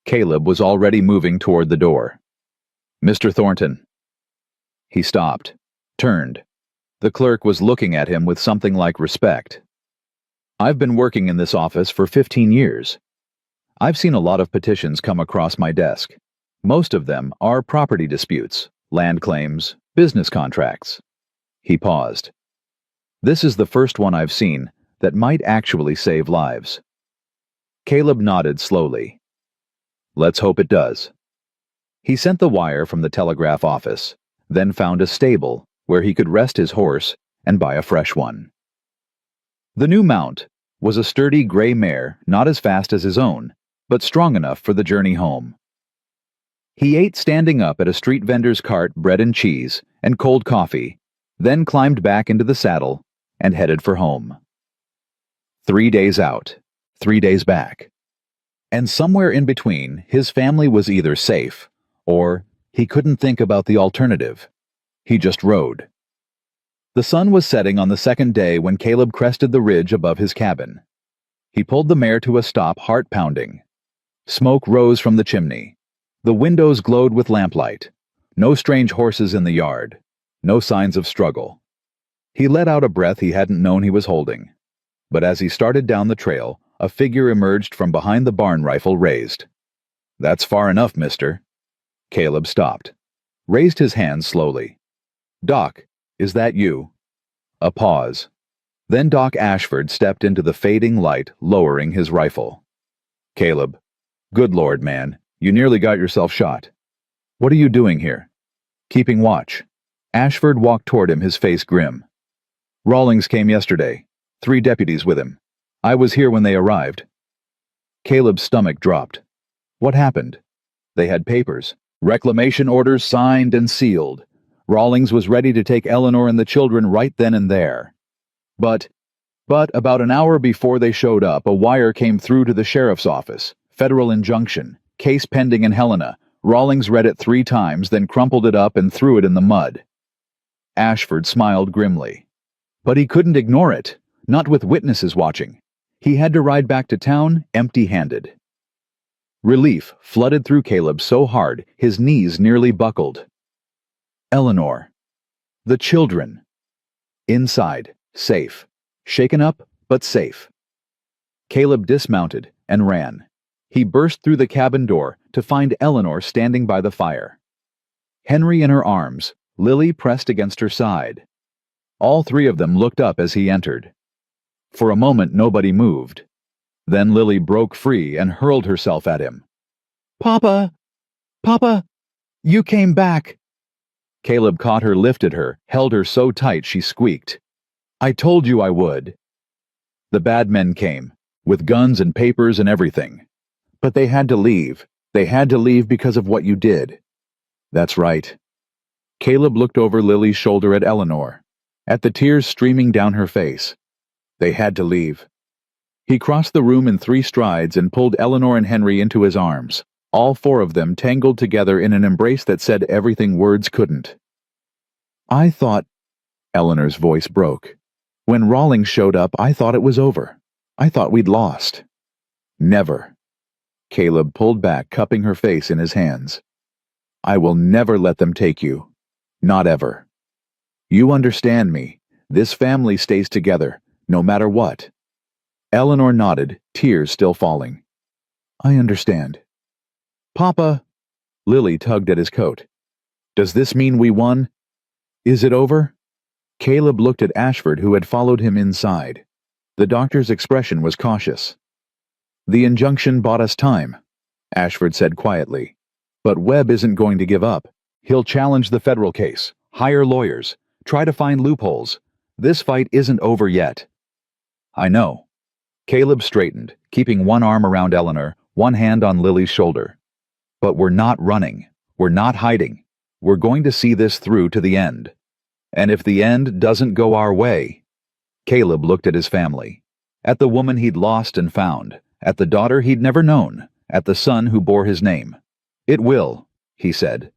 Caleb was already moving toward the door. Mr. Thornton. He stopped, turned. The clerk was looking at him with something like respect. I've been working in this office for 15 years. I've seen a lot of petitions come across my desk. Most of them are property disputes, land claims, business contracts. He paused. This is the first one I've seen that might actually save lives. Caleb nodded slowly. Let's hope it does. He sent the wire from the telegraph office, then found a stable where he could rest his horse and buy a fresh one. The new mount was a sturdy gray mare, not as fast as his own, but strong enough for the journey home. He ate standing up at a street vendor's cart bread and cheese and cold coffee, then climbed back into the saddle and headed for home. 3 days out, 3 days back. And somewhere in between, his family was either safe, or he couldn't think about the alternative. He just rode. The sun was setting on the second day when Caleb crested the ridge above his cabin. He pulled the mare to a stop, heart pounding. Smoke rose from the chimney. The windows glowed with lamplight. No strange horses in the yard. No signs of struggle. He let out a breath he hadn't known he was holding. But as he started down the trail, a figure emerged from behind the barn, rifle raised. "That's far enough, mister." Caleb stopped, raised his hands slowly. "Doc, is that you?" A pause. Then Doc Ashford stepped into the fading light, lowering his rifle. "Caleb, good Lord, man, you nearly got yourself shot. What are you doing here?" "Keeping watch." Ashford walked toward him, his face grim. "Rawlings came yesterday. 3 deputies with him. I was here when they arrived." Caleb's stomach dropped. What happened? They had papers. Reclamation orders signed and sealed. Rawlings was ready to take Eleanor and the children right then and there. But about an hour before they showed up, a wire came through to the sheriff's office. Federal injunction. Case pending in Helena. Rawlings read it 3 times, then crumpled it up and threw it in the mud. Ashford smiled grimly. But he couldn't ignore it. Not with witnesses watching. He had to ride back to town empty-handed. Relief flooded through Caleb so hard his knees nearly buckled. Eleanor. The children. Inside, safe. Shaken up, but safe. Caleb dismounted and ran. He burst through the cabin door to find Eleanor standing by the fire. Henry in her arms, Lily pressed against her side. All 3 of them looked up as he entered. For a moment nobody moved. Then Lily broke free and hurled herself at him. "Papa! Papa! You came back!" Caleb caught her, lifted her, held her so tight she squeaked. "I told you I would." The bad men came, with guns and papers and everything. But they had to leave. They had to leave because of what you did. That's right. Caleb looked over Lily's shoulder at Eleanor, at the tears streaming down her face. They had to leave. He crossed the room in 3 strides and pulled Eleanor and Henry into his arms, all 4 of them tangled together in an embrace that said everything words couldn't. "I thought," Eleanor's voice broke. "When Rawlings showed up, I thought it was over. I thought we'd lost." "Never." Caleb pulled back, cupping her face in his hands. "I will never let them take you. Not ever. You understand me. This family stays together, no matter what." Eleanor nodded, tears still falling. "I understand." "Papa," Lily tugged at his coat. "Does this mean we won? Is it over?" Caleb looked at Ashford, who had followed him inside. The doctor's expression was cautious. "The injunction bought us time," Ashford said quietly. "But Webb isn't going to give up. He'll challenge the federal case, hire lawyers, try to find loopholes. This fight isn't over yet." "I know." Caleb straightened, keeping one arm around Eleanor, one hand on Lily's shoulder. "But we're not running. We're not hiding. We're going to see this through to the end. And if the end doesn't go our way..." Caleb looked at his family. At the woman he'd lost and found. At the daughter he'd never known. At the son who bore his name. "It will," he said.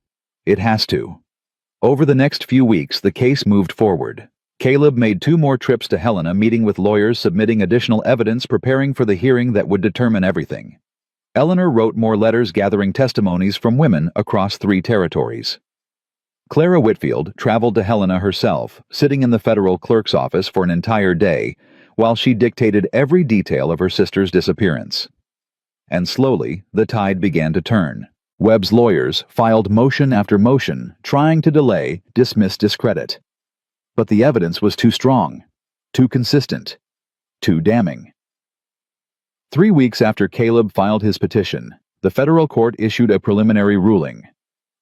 "It has to." Over the next few weeks, the case moved forward. Caleb made 2 more trips to Helena, meeting with lawyers, submitting additional evidence, preparing for the hearing that would determine everything. Eleanor wrote more letters, gathering testimonies from women across 3 territories. Clara Whitfield traveled to Helena herself, sitting in the federal clerk's office for an entire day, while she dictated every detail of her sister's disappearance. And slowly, the tide began to turn. Webb's lawyers filed motion after motion, trying to delay, dismiss, discredit. But the evidence was too strong, too consistent, too damning. 3 weeks after Caleb filed his petition, the federal court issued a preliminary ruling.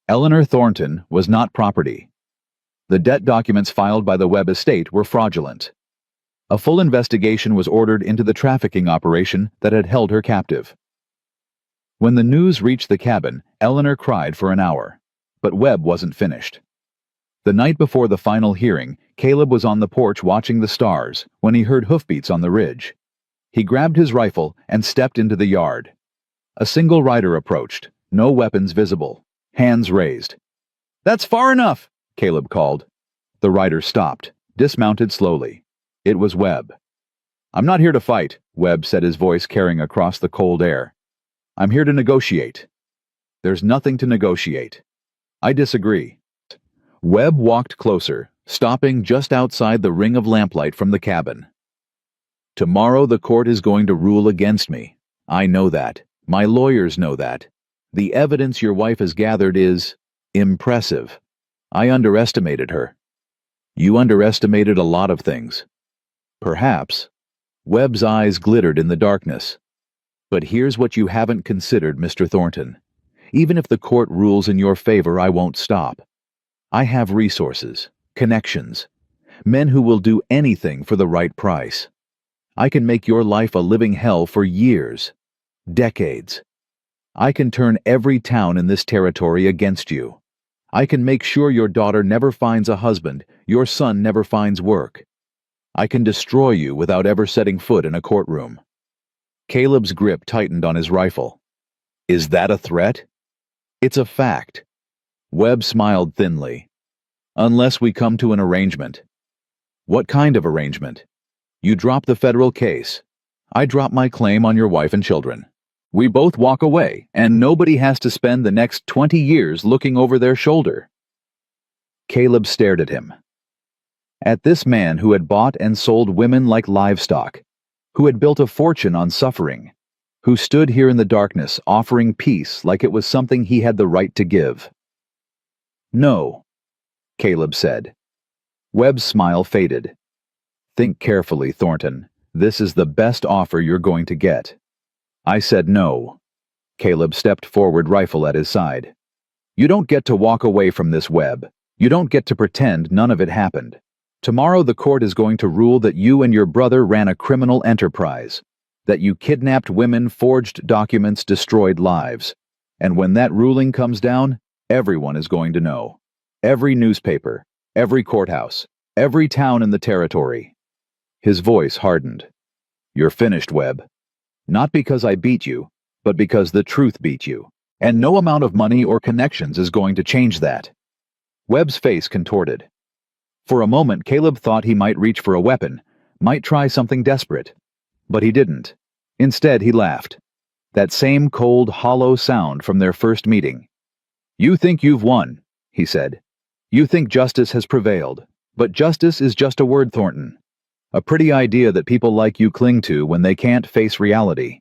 Eleanor Thornton was not property. The debt documents filed by the Webb estate were fraudulent. A full investigation was ordered into the trafficking operation that had held her captive. When the news reached the cabin, Eleanor cried for an hour. But Webb wasn't finished. The night before the final hearing, Caleb was on the porch watching the stars when he heard hoofbeats on the ridge. He grabbed his rifle and stepped into the yard. A single rider approached, no weapons visible, hands raised. "That's far enough," Caleb called. The rider stopped, dismounted slowly. It was Webb. "I'm not here to fight," Webb said, his voice carrying across the cold air. "I'm here to negotiate." "There's nothing to negotiate." "I disagree." Webb walked closer, stopping just outside the ring of lamplight from the cabin. "Tomorrow the court is going to rule against me. I know that. My lawyers know that. The evidence your wife has gathered is impressive. I underestimated her." "You underestimated a lot of things." "Perhaps." Webb's eyes glittered in the darkness. "But here's what you haven't considered, Mr. Thornton. Even if the court rules in your favor, I won't stop. I have resources, connections, men who will do anything for the right price. I can make your life a living hell for years, decades. I can turn every town in this territory against you. I can make sure your daughter never finds a husband, your son never finds work. I can destroy you without ever setting foot in a courtroom." Caleb's grip tightened on his rifle. "Is that a threat?" "It's a fact." Webb smiled thinly. "Unless we come to an arrangement." "What kind of arrangement?" "You drop the federal case. I drop my claim on your wife and children. We both walk away, and nobody has to spend the next 20 years looking over their shoulder." Caleb stared at him. At this man who had bought and sold women like livestock, who had built a fortune on suffering, who stood here in the darkness offering peace like it was something he had the right to give. "No," Caleb said. Webb's smile faded. "Think carefully, Thornton. This is the best offer you're going to get." "I said no." Caleb stepped forward, rifle at his side. "You don't get to walk away from this, Webb. You don't get to pretend none of it happened. Tomorrow the court is going to rule that you and your brother ran a criminal enterprise, that you kidnapped women, forged documents, destroyed lives. And when that ruling comes down, everyone is going to know. Every newspaper, every courthouse, every town in the territory." His voice hardened. "You're finished, Webb. Not because I beat you, but because the truth beat you. And no amount of money or connections is going to change that." Webb's face contorted. For a moment, Caleb thought he might reach for a weapon, might try something desperate. But he didn't. Instead, he laughed. That same cold, hollow sound from their first meeting. "You think you've won," he said. "You think justice has prevailed. But justice is just a word, Thornton. A pretty idea that people like you cling to when they can't face reality.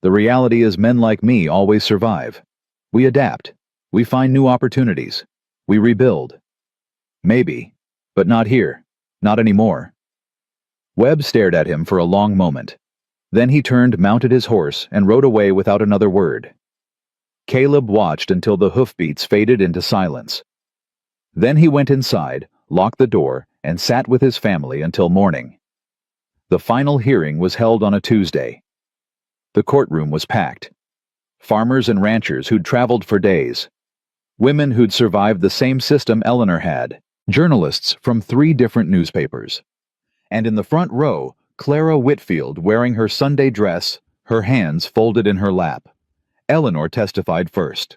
The reality is men like me always survive. We adapt. We find new opportunities. We rebuild. Maybe. But not here. Not anymore." Webb stared at him for a long moment. Then he turned, mounted his horse, and rode away without another word. Caleb watched until the hoofbeats faded into silence. Then he went inside, locked the door, and sat with his family until morning. The final hearing was held on a Tuesday. The courtroom was packed. Farmers and ranchers who'd traveled for days. Women who'd survived the same system Eleanor had. Journalists from 3 different newspapers. And in the front row, Clara Whitfield wearing her Sunday dress, her hands folded in her lap. Eleanor testified first.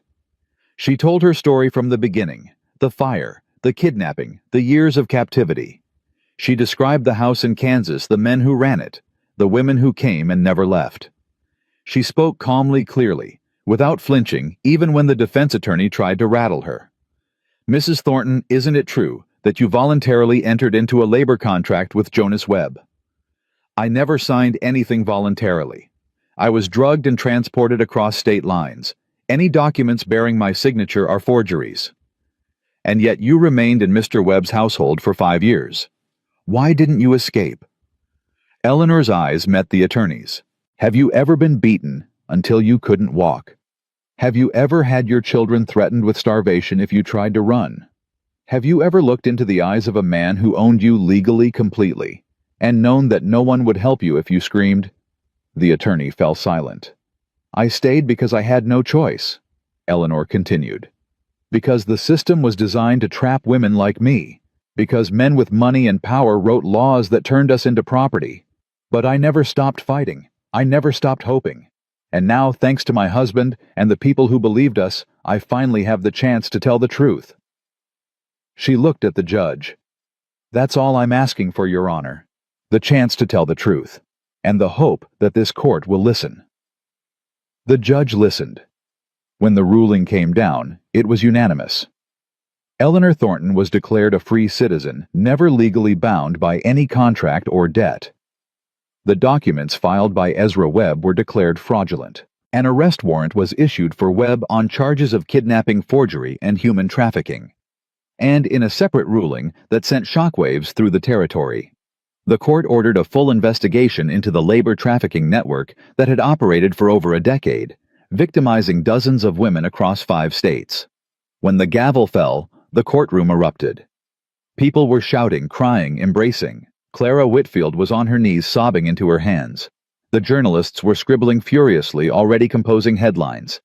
She told her story from the beginning, the fire, the kidnapping, the years of captivity. She described the house in Kansas, the men who ran it, the women who came and never left. She spoke calmly, clearly, without flinching, even when the defense attorney tried to rattle her. "Mrs. Thornton, isn't it true that you voluntarily entered into a labor contract with Jonas Webb?" "I never signed anything voluntarily. I was drugged and transported across state lines. Any documents bearing my signature are forgeries." "And yet you remained in Mr. Webb's household for 5 years. Why didn't you escape?" Eleanor's eyes met the attorney's. "Have you ever been beaten until you couldn't walk? Have you ever had your children threatened with starvation if you tried to run? Have you ever looked into the eyes of a man who owned you legally completely, and known that no one would help you if you screamed?" The attorney fell silent. "I stayed because I had no choice," Eleanor continued. "Because the system was designed to trap women like me. Because men with money and power wrote laws that turned us into property. But I never stopped fighting. I never stopped hoping. And now, thanks to my husband and the people who believed us, I finally have the chance to tell the truth." She looked at the judge. "That's all I'm asking for, Your Honor. The chance to tell the truth, and the hope that this court will listen." The judge listened. When the ruling came down, it was unanimous. Eleanor Thornton was declared a free citizen, never legally bound by any contract or debt. The documents filed by Ezra Webb were declared fraudulent. An arrest warrant was issued for Webb on charges of kidnapping, forgery, and human trafficking. And in a separate ruling that sent shockwaves through the territory, the court ordered a full investigation into the labor trafficking network that had operated for over a decade, victimizing dozens of women across 5 states. When the gavel fell, the courtroom erupted. People were shouting, crying, embracing. Clara Whitfield was on her knees sobbing into her hands. The journalists were scribbling furiously, already composing headlines.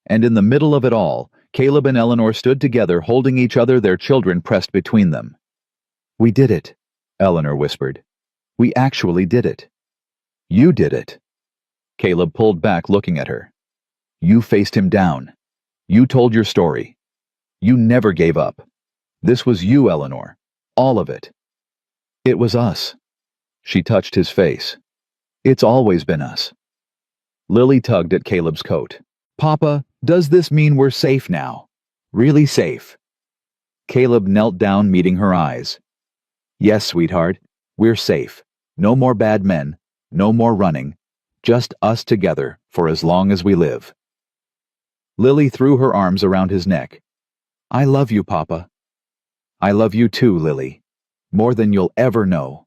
And in the middle of it all, Caleb and Eleanor stood together, holding each other, their children pressed between them. "We did it," Eleanor whispered. "We actually did it." "You did it." Caleb pulled back, looking at her. "You faced him down. You told your story. You never gave up. This was you, Eleanor. All of it." "It was us." She touched his face. "It's always been us." Lily tugged at Caleb's coat. "Papa, does this mean we're safe now? Really safe?" Caleb knelt down, meeting her eyes. "Yes, sweetheart, we're safe. No more bad men, no more running. Just us together for as long as we live." Lily threw her arms around his neck. "I love you, Papa." "I love you too, Lily. More than you'll ever know."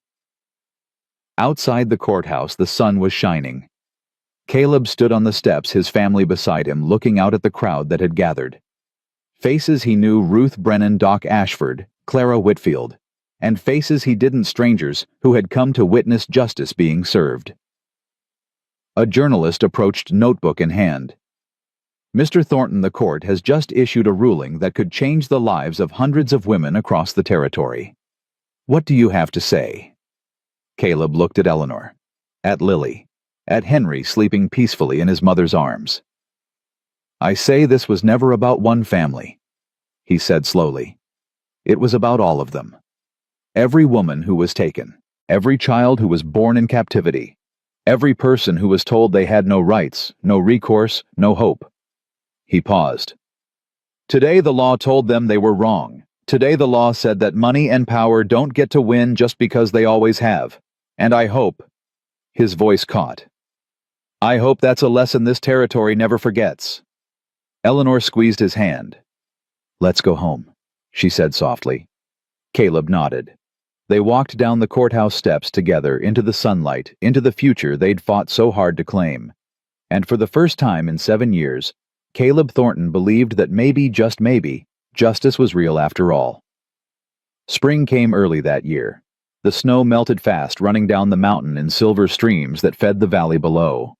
Outside the courthouse, the sun was shining. Caleb stood on the steps, his family beside him, looking out at the crowd that had gathered. Faces he knew: Ruth Brennan, Doc Ashford, Clara Whitfield, and faces he didn't: strangers who had come to witness justice being served. A journalist approached, notebook in hand. "Mr. Thornton, the court has just issued a ruling that could change the lives of hundreds of women across the territory. What do you have to say?" Caleb looked at Eleanor, at Lily, at Henry sleeping peacefully in his mother's arms. "I say this was never about one family," he said slowly. "It was about all of them. Every woman who was taken, every child who was born in captivity, every person who was told they had no rights, no recourse, no hope." He paused. "Today the law told them they were wrong. Today the law said that money and power don't get to win just because they always have. And I hope—" His voice caught. "I hope that's a lesson this territory never forgets." Eleanor squeezed his hand. "Let's go home," she said softly. Caleb nodded. They walked down the courthouse steps together, into the sunlight, into the future they'd fought so hard to claim. And for the first time in 7 years, Caleb Thornton believed that maybe, just maybe, justice was real after all. Spring came early that year. The snow melted fast, running down the mountain in silver streams that fed the valley below.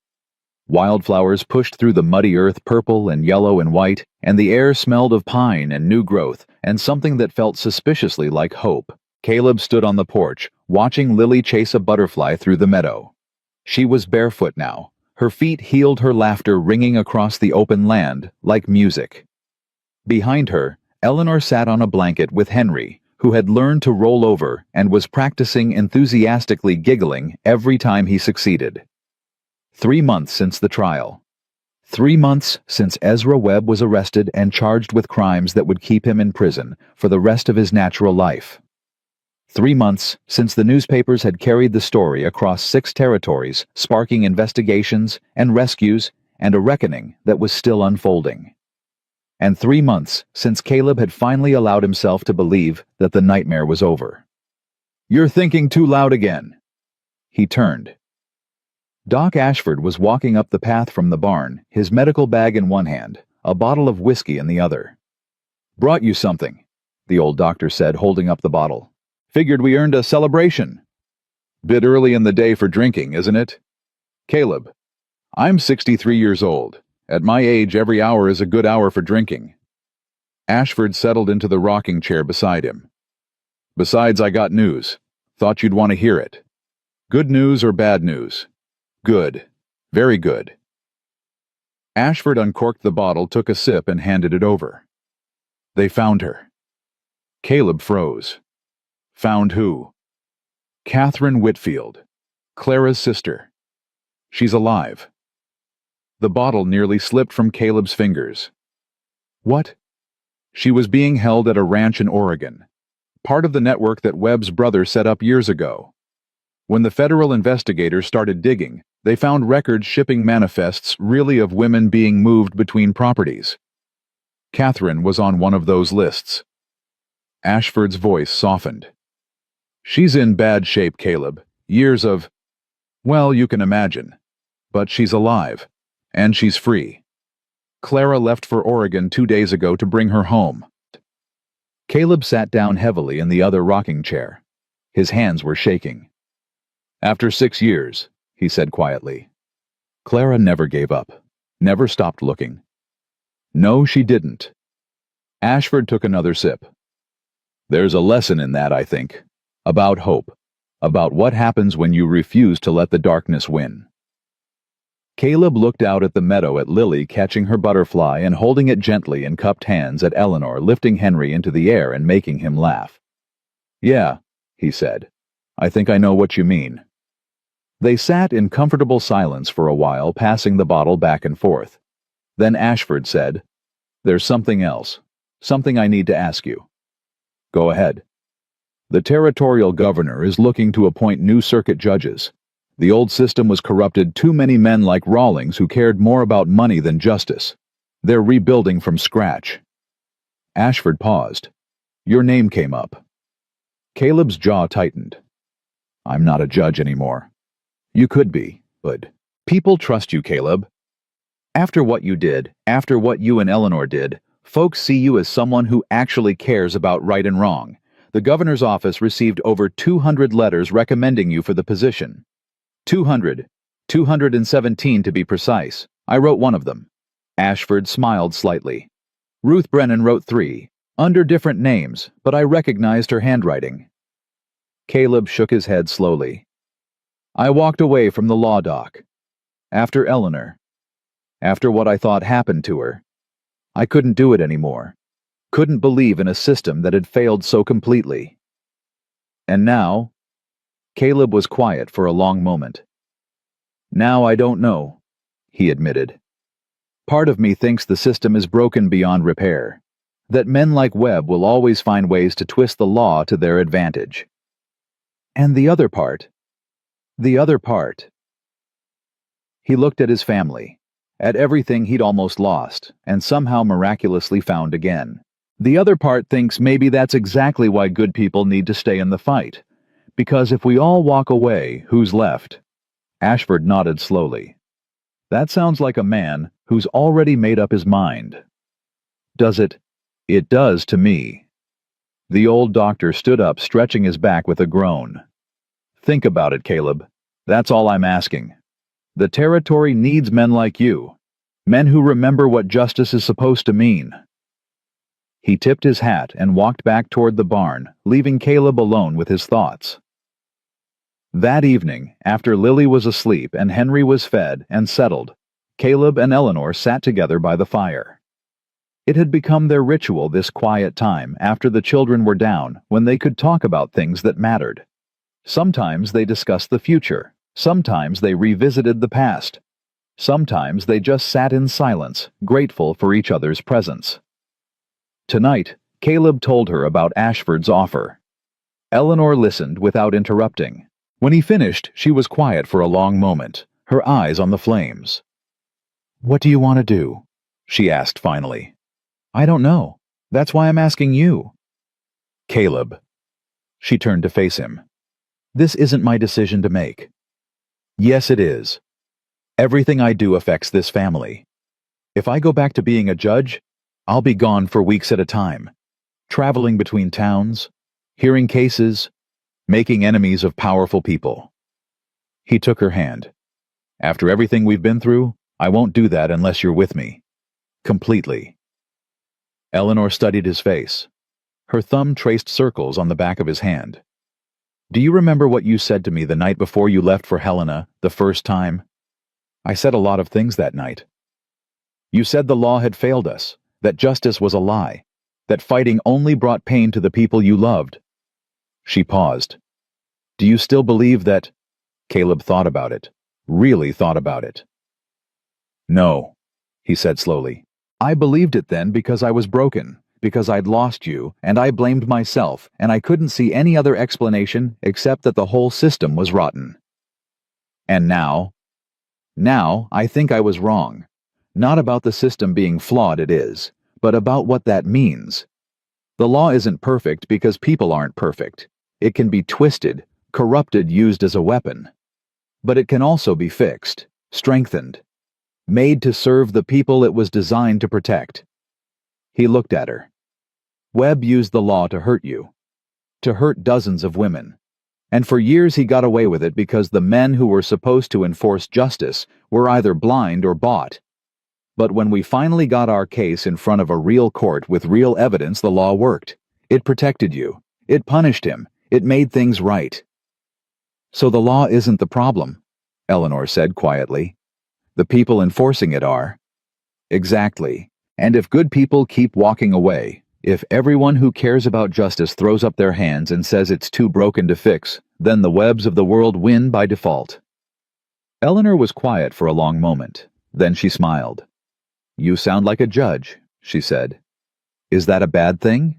Wildflowers pushed through the muddy earth, purple and yellow and white, and the air smelled of pine and new growth and something that felt suspiciously like hope. Caleb stood on the porch, watching Lily chase a butterfly through the meadow. She was barefoot now. Her feet healed, her laughter ringing across the open land like music. Behind her, Eleanor sat on a blanket with Henry, who had learned to roll over and was practicing, enthusiastically giggling every time he succeeded. 3 months since the trial. 3 months since Ezra Webb was arrested and charged with crimes that would keep him in prison for the rest of his natural life. 3 months since the newspapers had carried the story across 6 territories, sparking investigations and rescues and a reckoning that was still unfolding. And 3 months since Caleb had finally allowed himself to believe that the nightmare was over. "You're thinking too loud again." He turned. Doc Ashford was walking up the path from the barn, his medical bag in one hand, a bottle of whiskey in the other. "Brought you something," the old doctor said, holding up the bottle. "Figured we earned a celebration." "Bit early in the day for drinking, isn't it?" "Caleb, I'm 63 years old. At my age, every hour is a good hour for drinking." Ashford settled into the rocking chair beside him. "Besides, I got news. Thought you'd want to hear it. Good news or bad news?" "Good. Very good." Ashford uncorked the bottle, took a sip, and handed it over. They found her. Caleb froze. Found who? Catherine Whitfield, Clara's sister. She's alive. The bottle nearly slipped from Caleb's fingers. What? She was being held at a ranch in Oregon, part of the network that Webb's brother set up years ago. When the federal investigators started digging, they found records shipping manifests really of women being moved between properties. Catherine was on one of those lists. Ashford's voice softened. She's in bad shape, Caleb. Years of... well, you can imagine. But she's alive. And she's free. Clara left for Oregon 2 days ago to bring her home. Caleb sat down heavily in the other rocking chair. His hands were shaking. After 6 years, he said quietly. Clara never gave up. Never stopped looking. No, she didn't. Ashford took another sip. There's a lesson in that, I think. About hope. About what happens when you refuse to let the darkness win. Caleb looked out at the meadow at Lily catching her butterfly and holding it gently in cupped hands, at Eleanor lifting Henry into the air and making him laugh. Yeah, he said. I think I know what you mean. They sat in comfortable silence for a while, passing the bottle back and forth. Then Ashford said, There's something else. Something I need to ask you. Go ahead. The territorial governor is looking to appoint new circuit judges. The old system was corrupted. Too many men like Rawlings who cared more about money than justice. They're rebuilding from scratch. Ashford paused. Your name came up. Caleb's jaw tightened. I'm not a judge anymore. You could be, but people trust you, Caleb. After what you did, after what you and Eleanor did, folks see you as someone who actually cares about right and wrong. The governor's office received over 200 letters recommending you for the position. 217 to be precise. I wrote one of them. Ashford smiled slightly. Ruth Brennan wrote 3, under different names, but I recognized her handwriting. Caleb shook his head slowly. I walked away from the law doc. After Eleanor. After what I thought happened to her. I couldn't do it anymore. Couldn't believe in a system that had failed so completely. And now? Caleb was quiet for a long moment. Now I don't know, he admitted. Part of me thinks the system is broken beyond repair, that men like Webb will always find ways to twist the law to their advantage. And the other part? The other part. He looked at his family, at everything he'd almost lost, and somehow miraculously found again. The other part thinks maybe that's exactly why good people need to stay in the fight. Because if we all walk away, who's left? Ashford nodded slowly. That sounds like a man who's already made up his mind. Does it? It does to me. The old doctor stood up, stretching his back with a groan. Think about it, Caleb. That's all I'm asking. The territory needs men like you. Men who remember what justice is supposed to mean. He tipped his hat and walked back toward the barn, leaving Caleb alone with his thoughts. That evening, after Lily was asleep and Henry was fed and settled, Caleb and Eleanor sat together by the fire. It had become their ritual, this quiet time after the children were down, when they could talk about things that mattered. Sometimes they discussed the future. Sometimes they revisited the past. Sometimes they just sat in silence, grateful for each other's presence. Tonight, Caleb told her about Ashford's offer. Eleanor listened without interrupting. When he finished, she was quiet for a long moment, her eyes on the flames. What do you want to do? She asked finally. I don't know. That's why I'm asking you. Caleb. She turned to face him. This isn't my decision to make. Yes, it is. Everything I do affects this family. If I go back to being a judge, I'll be gone for weeks at a time, traveling between towns, hearing cases, making enemies of powerful people. He took her hand. After everything we've been through, I won't do that unless you're with me. Completely. Eleanor studied his face. Her thumb traced circles on the back of his hand. Do you remember what you said to me the night before you left for Helena, the first time? I said a lot of things that night. You said the law had failed us, that justice was a lie, that fighting only brought pain to the people you loved. She paused. Do you still believe that? Caleb thought about it, really thought about it. No, he said slowly. I believed it then because I was broken, because I'd lost you, and I blamed myself, and I couldn't see any other explanation except that the whole system was rotten. And now? Now, I think I was wrong. Not about the system being flawed, it is, but about what that means. The law isn't perfect because people aren't perfect. It can be twisted, corrupted, used as a weapon. But it can also be fixed, strengthened, made to serve the people it was designed to protect. He looked at her. Webb used the law to hurt you, to hurt dozens of women. And for years he got away with it because the men who were supposed to enforce justice were either blind or bought. But when we finally got our case in front of a real court with real evidence, the law worked. It protected you. It punished him. It made things right. So the law isn't the problem, Eleanor said quietly. The people enforcing it are. Exactly. And if good people keep walking away, if everyone who cares about justice throws up their hands and says it's too broken to fix, then the Webbs of the world win by default. Eleanor was quiet for a long moment. Then she smiled. You sound like a judge, she said. Is that a bad thing?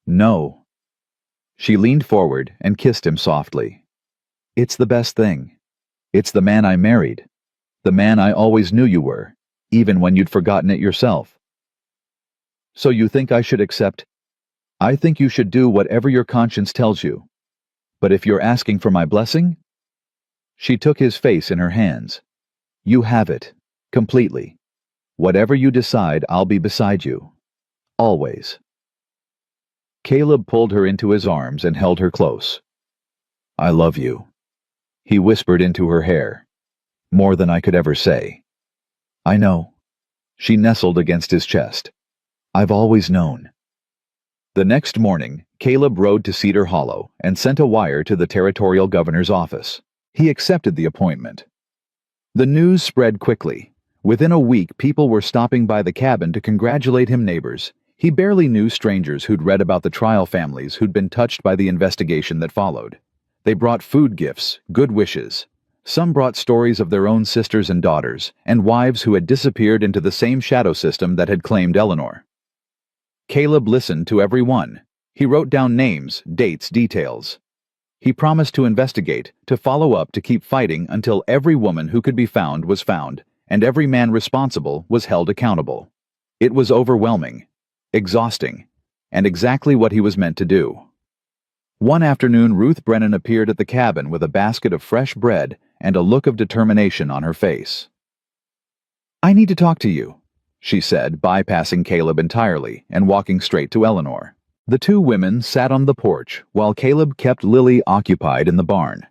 No. She leaned forward and kissed him softly. It's the best thing. It's the man I married. The man I always knew you were, even when you'd forgotten it yourself. So you think I should accept? I think you should do whatever your conscience tells you. But if you're asking for my blessing? She took his face in her hands. You have it, completely. Whatever you decide, I'll be beside you. Always. Caleb pulled her into his arms and held her close. I love you, he whispered into her hair. More than I could ever say. I know. She nestled against his chest. I've always known. The next morning, Caleb rode to Cedar Hollow and sent a wire to the territorial governor's office. He accepted the appointment. The news spread quickly. Within a week, people were stopping by the cabin to congratulate him. Neighbors. He barely knew strangers who'd read about the trial families who'd been touched by the investigation that followed. They brought food gifts, good wishes. Some brought stories of their own sisters and daughters, and wives who had disappeared into the same shadow system that had claimed Eleanor. Caleb listened to every one. He wrote down names, dates, details. He promised to investigate, to follow up, to keep fighting until every woman who could be found was found, and every man responsible was held accountable. It was overwhelming, exhausting, and exactly what he was meant to do. One afternoon, Ruth Brennan appeared at the cabin with a basket of fresh bread and a look of determination on her face. I need to talk to you, she said, bypassing Caleb entirely and walking straight to Eleanor. The two women sat on the porch while Caleb kept Lily occupied in the barn.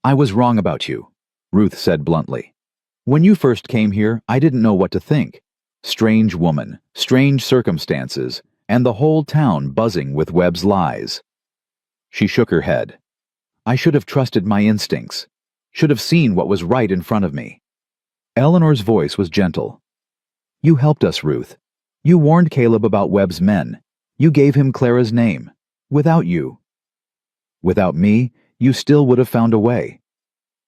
I was wrong about you, Ruth said bluntly. When you first came here, I didn't know what to think. Strange woman, strange circumstances, and the whole town buzzing with Webb's lies. She shook her head. I should have trusted my instincts. Should have seen what was right in front of me. Eleanor's voice was gentle. You helped us, Ruth. You warned Caleb about Webb's men. You gave him Clara's name. Without you. Without me, you still would have found a way.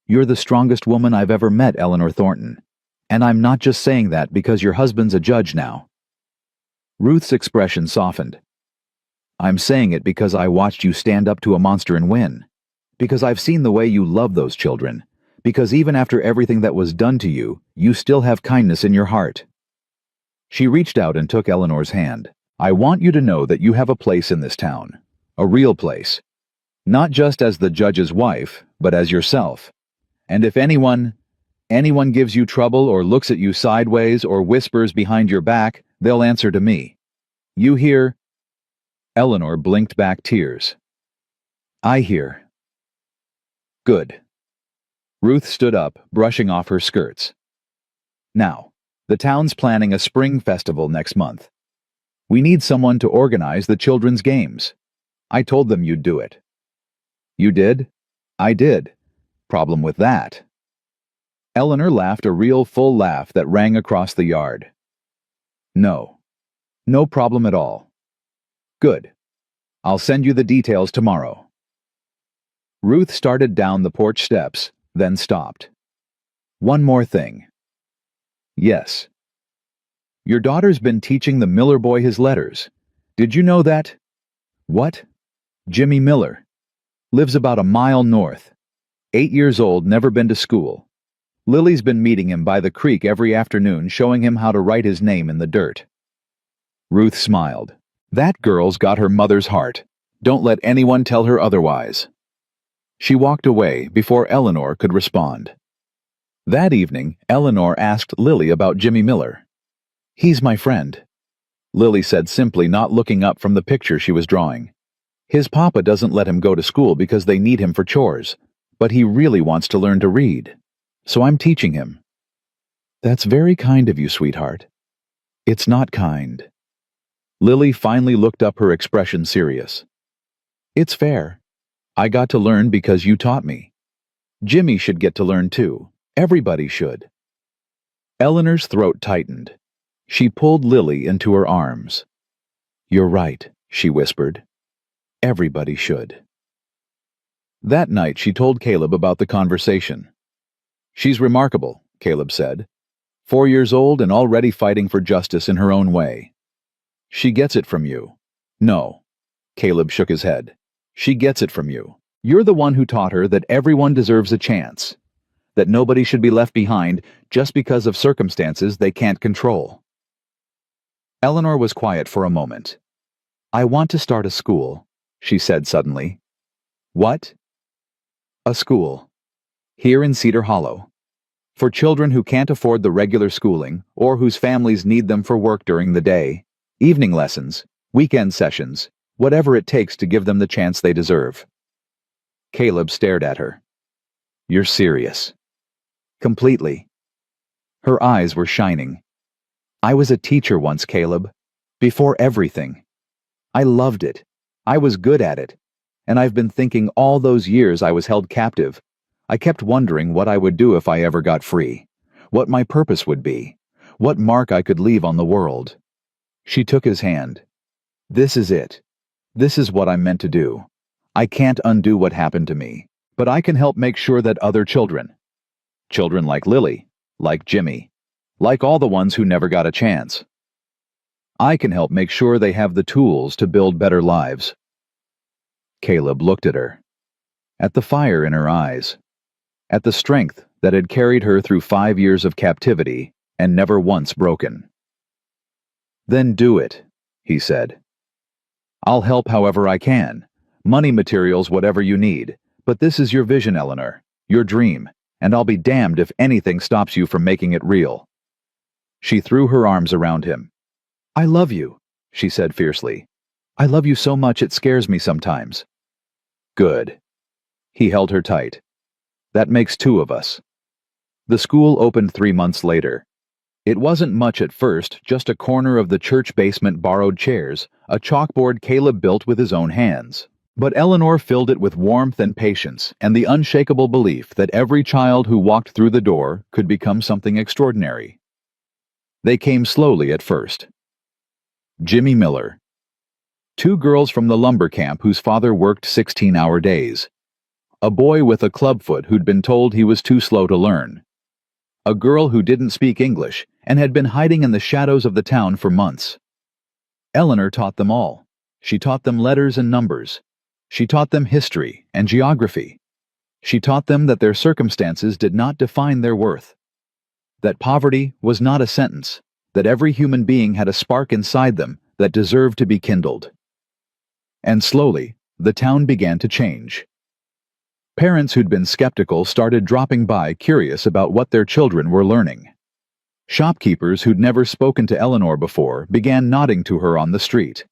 You're the strongest woman I've ever met, Eleanor Thornton. And I'm not just saying that because your husband's a judge now. Ruth's expression softened. I'm saying it because I watched you stand up to a monster and win. Because I've seen the way you love those children. Because even after everything that was done to you, you still have kindness in your heart. She reached out and took Eleanor's hand. I want you to know that you have a place in this town. A real place. Not just as the judge's wife, but as yourself. And if anyone gives you trouble or looks at you sideways or whispers behind your back, they'll answer to me. You hear? Eleanor blinked back tears. I hear. Good. Ruth stood up, brushing off her skirts. Now, the town's planning a spring festival next month. We need someone to organize the children's games. I told them you'd do it. You did? I did. Problem with that? Eleanor laughed a real full laugh that rang across the yard. No. No problem at all. Good. I'll send you the details tomorrow. Ruth started down the porch steps, then stopped. One more thing. Yes. Your daughter's been teaching the Miller boy his letters. Did you know that? What? Jimmy Miller. Lives about a mile north. 8 years old, never been to school. Lily's been meeting him by the creek every afternoon, showing him how to write his name in the dirt. Ruth smiled. That girl's got her mother's heart. Don't let anyone tell her otherwise. She walked away before Eleanor could respond. That evening, Eleanor asked Lily about Jimmy Miller. He's my friend, Lily said simply, not looking up from the picture she was drawing. His papa doesn't let him go to school because they need him for chores, but he really wants to learn to read. So I'm teaching him. That's very kind of you, sweetheart. It's not kind. Lily finally looked up, her expression serious. It's fair. I got to learn because you taught me. Jimmy should get to learn too. Everybody should. Eleanor's throat tightened. She pulled Lily into her arms. You're right, she whispered. Everybody should. That night she told Caleb about the conversation. She's remarkable, Caleb said. 4 years old and already fighting for justice in her own way. She gets it from you. No. Caleb shook his head. She gets it from you. You're the one who taught her that everyone deserves a chance. That nobody should be left behind just because of circumstances they can't control. Eleanor was quiet for a moment. I want to start a school, she said suddenly. What? A school. Here in Cedar Hollow. For children who can't afford the regular schooling or whose families need them for work during the day, evening lessons, weekend sessions, whatever it takes to give them the chance they deserve. Caleb stared at her. You're serious. Completely. Her eyes were shining. I was a teacher once, Caleb. Before everything. I loved it. I was good at it. And I've been thinking all those years I was held captive. I kept wondering what I would do if I ever got free. What my purpose would be. What mark I could leave on the world. She took his hand. This is it. This is what I'm meant to do. I can't undo what happened to me, but I can help make sure that other children like Lily, like Jimmy, like all the ones who never got a chance. I can help make sure they have the tools to build better lives. Caleb looked at her, at the fire in her eyes, at the strength that had carried her through 5 years of captivity and never once broken. Then do it, he said. I'll help however I can, money, materials, whatever you need, but this is your vision, Eleanor, your dream, and I'll be damned if anything stops you from making it real. She threw her arms around him. I love you, she said fiercely. I love you so much it scares me sometimes. Good. He held her tight. That makes 2 of us. The school opened 3 months later. It wasn't much at first, just a corner of the church basement, borrowed chairs, a chalkboard Caleb built with his own hands. But Eleanor filled it with warmth and patience and the unshakable belief that every child who walked through the door could become something extraordinary. They came slowly at first. Jimmy Miller. 2 girls from the lumber camp whose father worked 16-hour days. A boy with a clubfoot who'd been told he was too slow to learn. A girl who didn't speak English and had been hiding in the shadows of the town for months. Eleanor taught them all. She taught them letters and numbers. She taught them history and geography. She taught them that their circumstances did not define their worth. That poverty was not a sentence, that every human being had a spark inside them that deserved to be kindled. And slowly, the town began to change. Parents who'd been skeptical started dropping by, curious about what their children were learning. Shopkeepers who'd never spoken to Eleanor before began nodding to her on the street.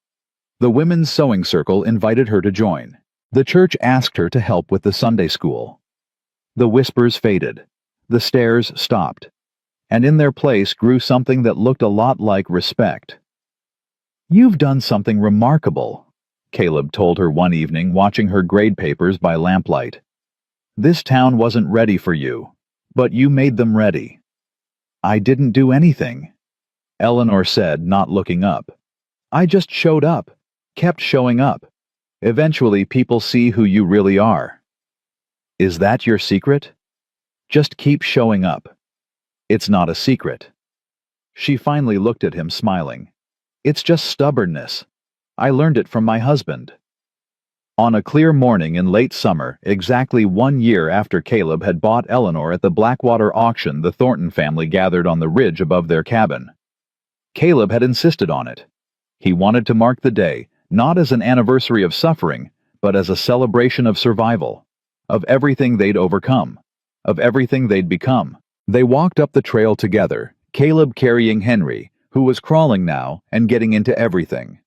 The women's sewing circle invited her to join. The church asked her to help with the Sunday school. The whispers faded. The stares stopped. And in their place grew something that looked a lot like respect. You've done something remarkable, Caleb told her one evening, watching her grade papers by lamplight. This town wasn't ready for you, but you made them ready. I didn't do anything. Eleanor said, not looking up. I just showed up. Kept showing up. Eventually, people see who you really are. Is that your secret? Just keep showing up. It's not a secret. She finally looked at him, smiling. It's just stubbornness. I learned it from my husband. On a clear morning in late summer, exactly 1 year after Caleb had bought Eleanor at the Blackwater auction, the Thornton family gathered on the ridge above their cabin. Caleb had insisted on it. He wanted to mark the day, not as an anniversary of suffering, but as a celebration of survival, of everything they'd overcome, of everything they'd become. They walked up the trail together, Caleb carrying Henry, who was crawling now and getting into everything,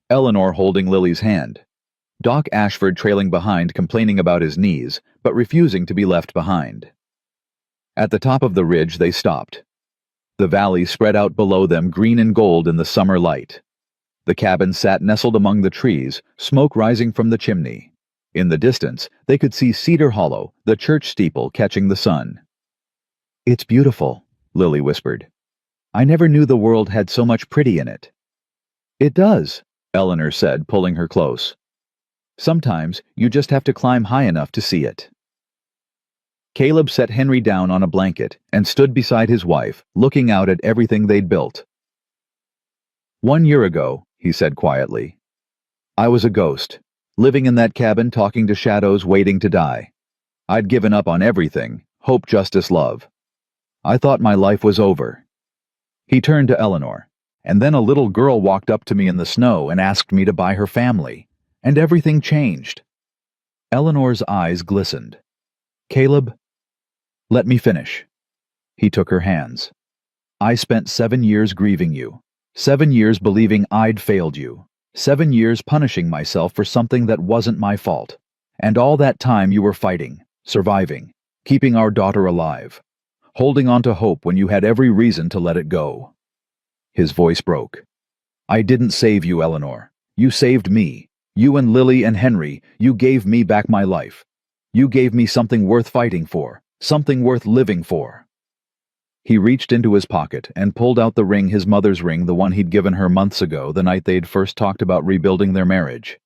Eleanor holding Lily's hand. Doc Ashford trailing behind, complaining about his knees, but refusing to be left behind. At the top of the ridge they stopped. The valley spread out below them, green and gold in the summer light. The cabin sat nestled among the trees, smoke rising from the chimney. In the distance, they could see Cedar Hollow, the church steeple catching the sun. It's beautiful, Lily whispered. I never knew the world had so much pretty in it. It does, Eleanor said, pulling her close. Sometimes you just have to climb high enough to see it. Caleb set Henry down on a blanket and stood beside his wife, looking out at everything they'd built. 1 year ago, he said quietly, I was a ghost, living in that cabin talking to shadows waiting to die. I'd given up on everything, hope, justice, love. I thought my life was over. He turned to Eleanor, and then a little girl walked up to me in the snow and asked me to buy her family. And everything changed. Eleanor's eyes glistened. Caleb, let me finish. He took her hands. I spent 7 years grieving you. 7 years believing I'd failed you. 7 years punishing myself for something that wasn't my fault. And all that time you were fighting, surviving, keeping our daughter alive, holding on to hope when you had every reason to let it go. His voice broke. I didn't save you, Eleanor. You saved me. You and Lily and Henry, you gave me back my life. You gave me something worth fighting for, something worth living for. He reached into his pocket and pulled out the ring, his mother's ring, the one he'd given her months ago, the night they'd first talked about rebuilding their marriage.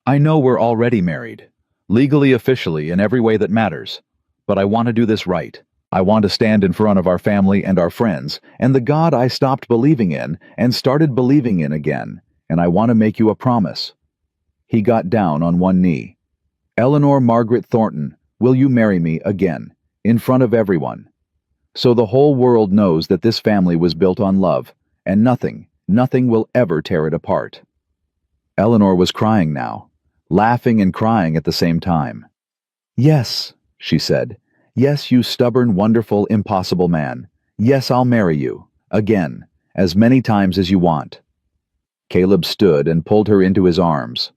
I know we're already married, legally, officially, in every way that matters, but I want to do this right. I want to stand in front of our family and our friends, and the God I stopped believing in and started believing in again, and I want to make you a promise. He got down on one knee. Eleanor Margaret Thornton, will you marry me again, in front of everyone? So the whole world knows that this family was built on love, and nothing will ever tear it apart. Eleanor was crying now, laughing and crying at the same time. Yes, she said. Yes, you stubborn, wonderful, impossible man. Yes, I'll marry you, again, as many times as you want. Caleb stood and pulled her into his arms.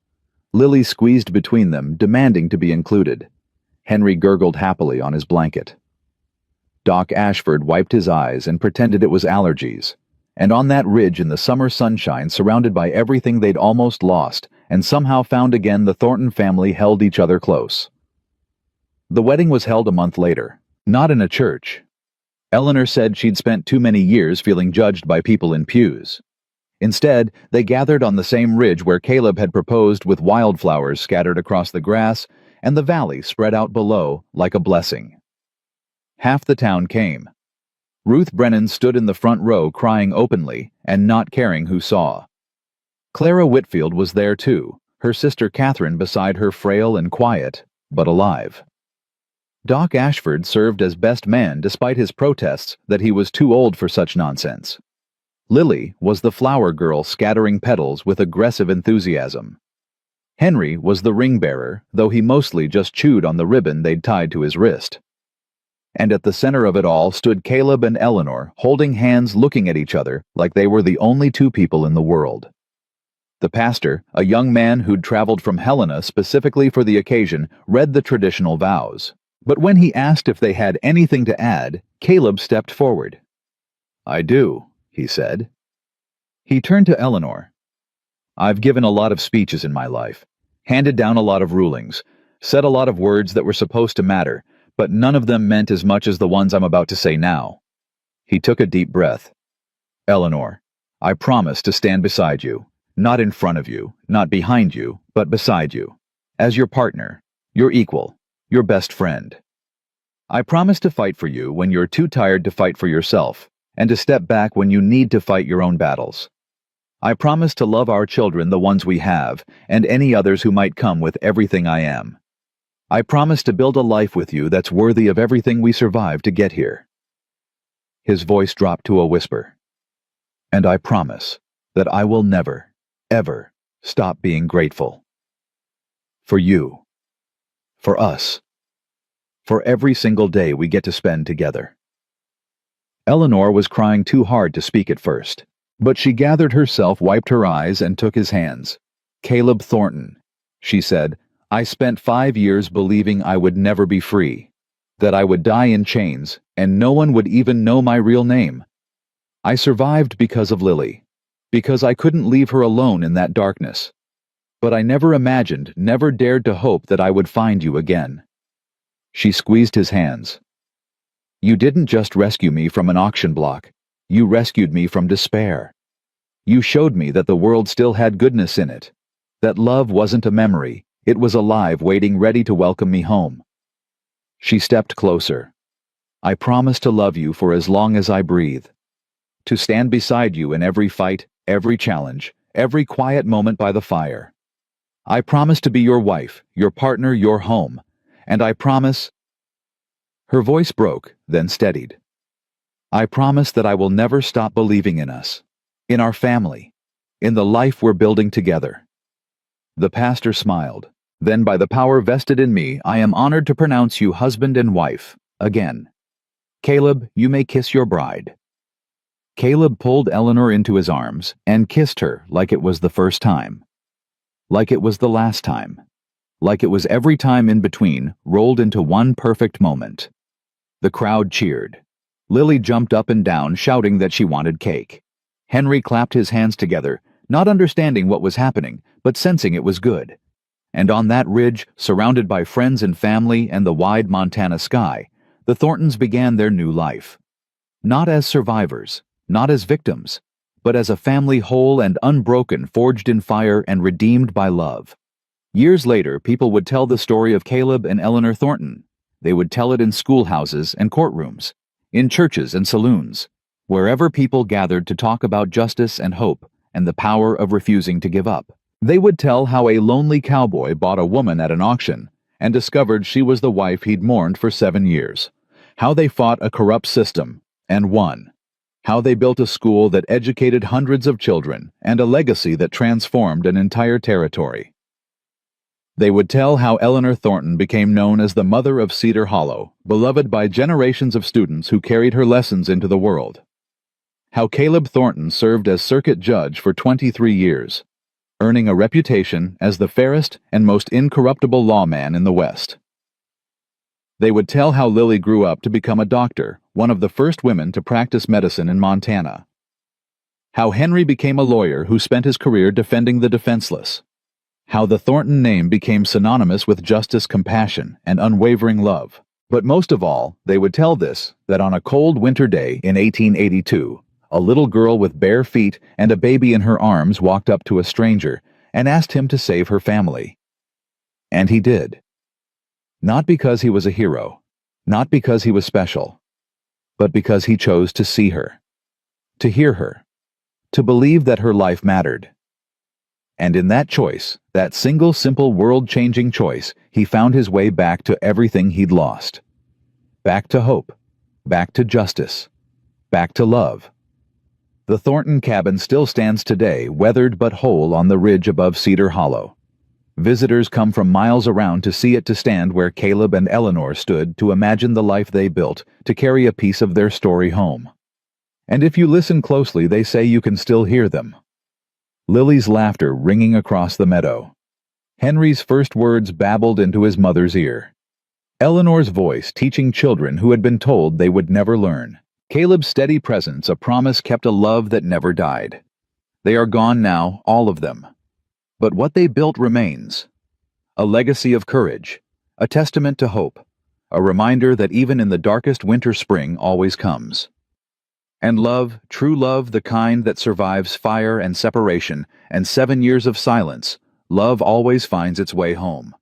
Lily squeezed between them, demanding to be included. Henry gurgled happily on his blanket. Doc Ashford wiped his eyes and pretended it was allergies. And on that ridge in the summer sunshine, surrounded by everything they'd almost lost and somehow found again, the Thornton family held each other close. The wedding was held a month later, not in a church. Eleanor said she'd spent too many years feeling judged by people in pews. Instead, they gathered on the same ridge where Caleb had proposed, with wildflowers scattered across the grass and the valley spread out below like a blessing. Half the town came. Ruth Brennan stood in the front row crying openly and not caring who saw. Clara Whitfield was there too, her sister Catherine beside her, frail and quiet, but alive. Doc Ashford served as best man despite his protests that he was too old for such nonsense. Lily was the flower girl scattering petals with aggressive enthusiasm. Henry was the ring bearer, though he mostly just chewed on the ribbon they'd tied to his wrist. And at the center of it all stood Caleb and Eleanor, holding hands, looking at each other like they were the only two people in the world. The pastor, a young man who'd traveled from Helena specifically for the occasion, read the traditional vows. But when he asked if they had anything to add, Caleb stepped forward. I do, he said. He turned to Eleanor. I've given a lot of speeches in my life, handed down a lot of rulings, said a lot of words that were supposed to matter, but none of them meant as much as the ones I'm about to say now. He took a deep breath. Eleanor, I promise to stand beside you, not in front of you, not behind you, but beside you, as your partner, your equal, your best friend. I promise to fight for you when you're too tired to fight for yourself, and to step back when you need to fight your own battles. I promise to love our children, the ones we have, and any others who might come, with everything I am. I promise to build a life with you that's worthy of everything we survived to get here. His voice dropped to a whisper. And I promise that I will never, ever stop being grateful. For you. For us. For every single day we get to spend together. Eleanor was crying too hard to speak at first, but she gathered herself, wiped her eyes, and took his hands. Caleb Thornton, she said, I spent 5 years believing I would never be free, that I would die in chains, and no one would even know my real name. I survived because of Lily, because I couldn't leave her alone in that darkness. But I never imagined, never dared to hope that I would find you again. She squeezed his hands. You didn't just rescue me from an auction block. You rescued me from despair. You showed me that the world still had goodness in it, that love wasn't a memory, it was alive, waiting, ready to welcome me home. She stepped closer. I promise to love you for as long as I breathe, to stand beside you in every fight, every challenge, every quiet moment by the fire. I promise to be your wife, your partner, your home, and I promise... Her voice broke, then steadied. I promise that I will never stop believing in us, in our family, in the life we're building together. The pastor smiled. Then, by the power vested in me, I am honored to pronounce you husband and wife, again. Caleb, you may kiss your bride. Caleb pulled Eleanor into his arms and kissed her like it was the first time. Like it was the last time. Like it was every time in between, rolled into one perfect moment. The crowd cheered. Lily jumped up and down, shouting that she wanted cake. Henry clapped his hands together, not understanding what was happening, but sensing it was good. And on that ridge, surrounded by friends and family and the wide Montana sky, the Thorntons began their new life. Not as survivors, not as victims, but as a family whole and unbroken, forged in fire and redeemed by love. Years later, people would tell the story of Caleb and Eleanor Thornton. They would tell it in schoolhouses and courtrooms, in churches and saloons, wherever people gathered to talk about justice and hope and the power of refusing to give up. They would tell how a lonely cowboy bought a woman at an auction and discovered she was the wife he'd mourned for 7 years. How they fought a corrupt system and won. How they built a school that educated hundreds of children and a legacy that transformed an entire territory. They would tell how Eleanor Thornton became known as the mother of Cedar Hollow, beloved by generations of students who carried her lessons into the world. How Caleb Thornton served as circuit judge for 23 years, earning a reputation as the fairest and most incorruptible lawman in the West. They would tell how Lily grew up to become a doctor, one of the first women to practice medicine in Montana. How Henry became a lawyer who spent his career defending the defenseless. How the Thornton name became synonymous with justice, compassion, and unwavering love. But most of all, they would tell this, that on a cold winter day in 1882, a little girl with bare feet and a baby in her arms walked up to a stranger and asked him to save her family. And he did. Not because he was a hero, not because he was special, but because he chose to see her, to hear her, to believe that her life mattered. And in that choice, that single simple world-changing choice, he found his way back to everything he'd lost. Back to hope, back to justice, back to love. The Thornton cabin still stands today, weathered but whole on the ridge above Cedar Hollow. Visitors come from miles around to see it, to stand where Caleb and Eleanor stood, to imagine the life they built, to carry a piece of their story home. And if you listen closely, they say you can still hear them. Lily's laughter ringing across the meadow. Henry's first words babbled into his mother's ear. Eleanor's voice teaching children who had been told they would never learn. Caleb's steady presence, a promise kept, a love that never died. They are gone now, all of them. But what they built remains. A legacy of courage, a testament to hope, a reminder that even in the darkest winter, spring always comes. And love, true love, the kind that survives fire and separation and 7 years of silence, love always finds its way home.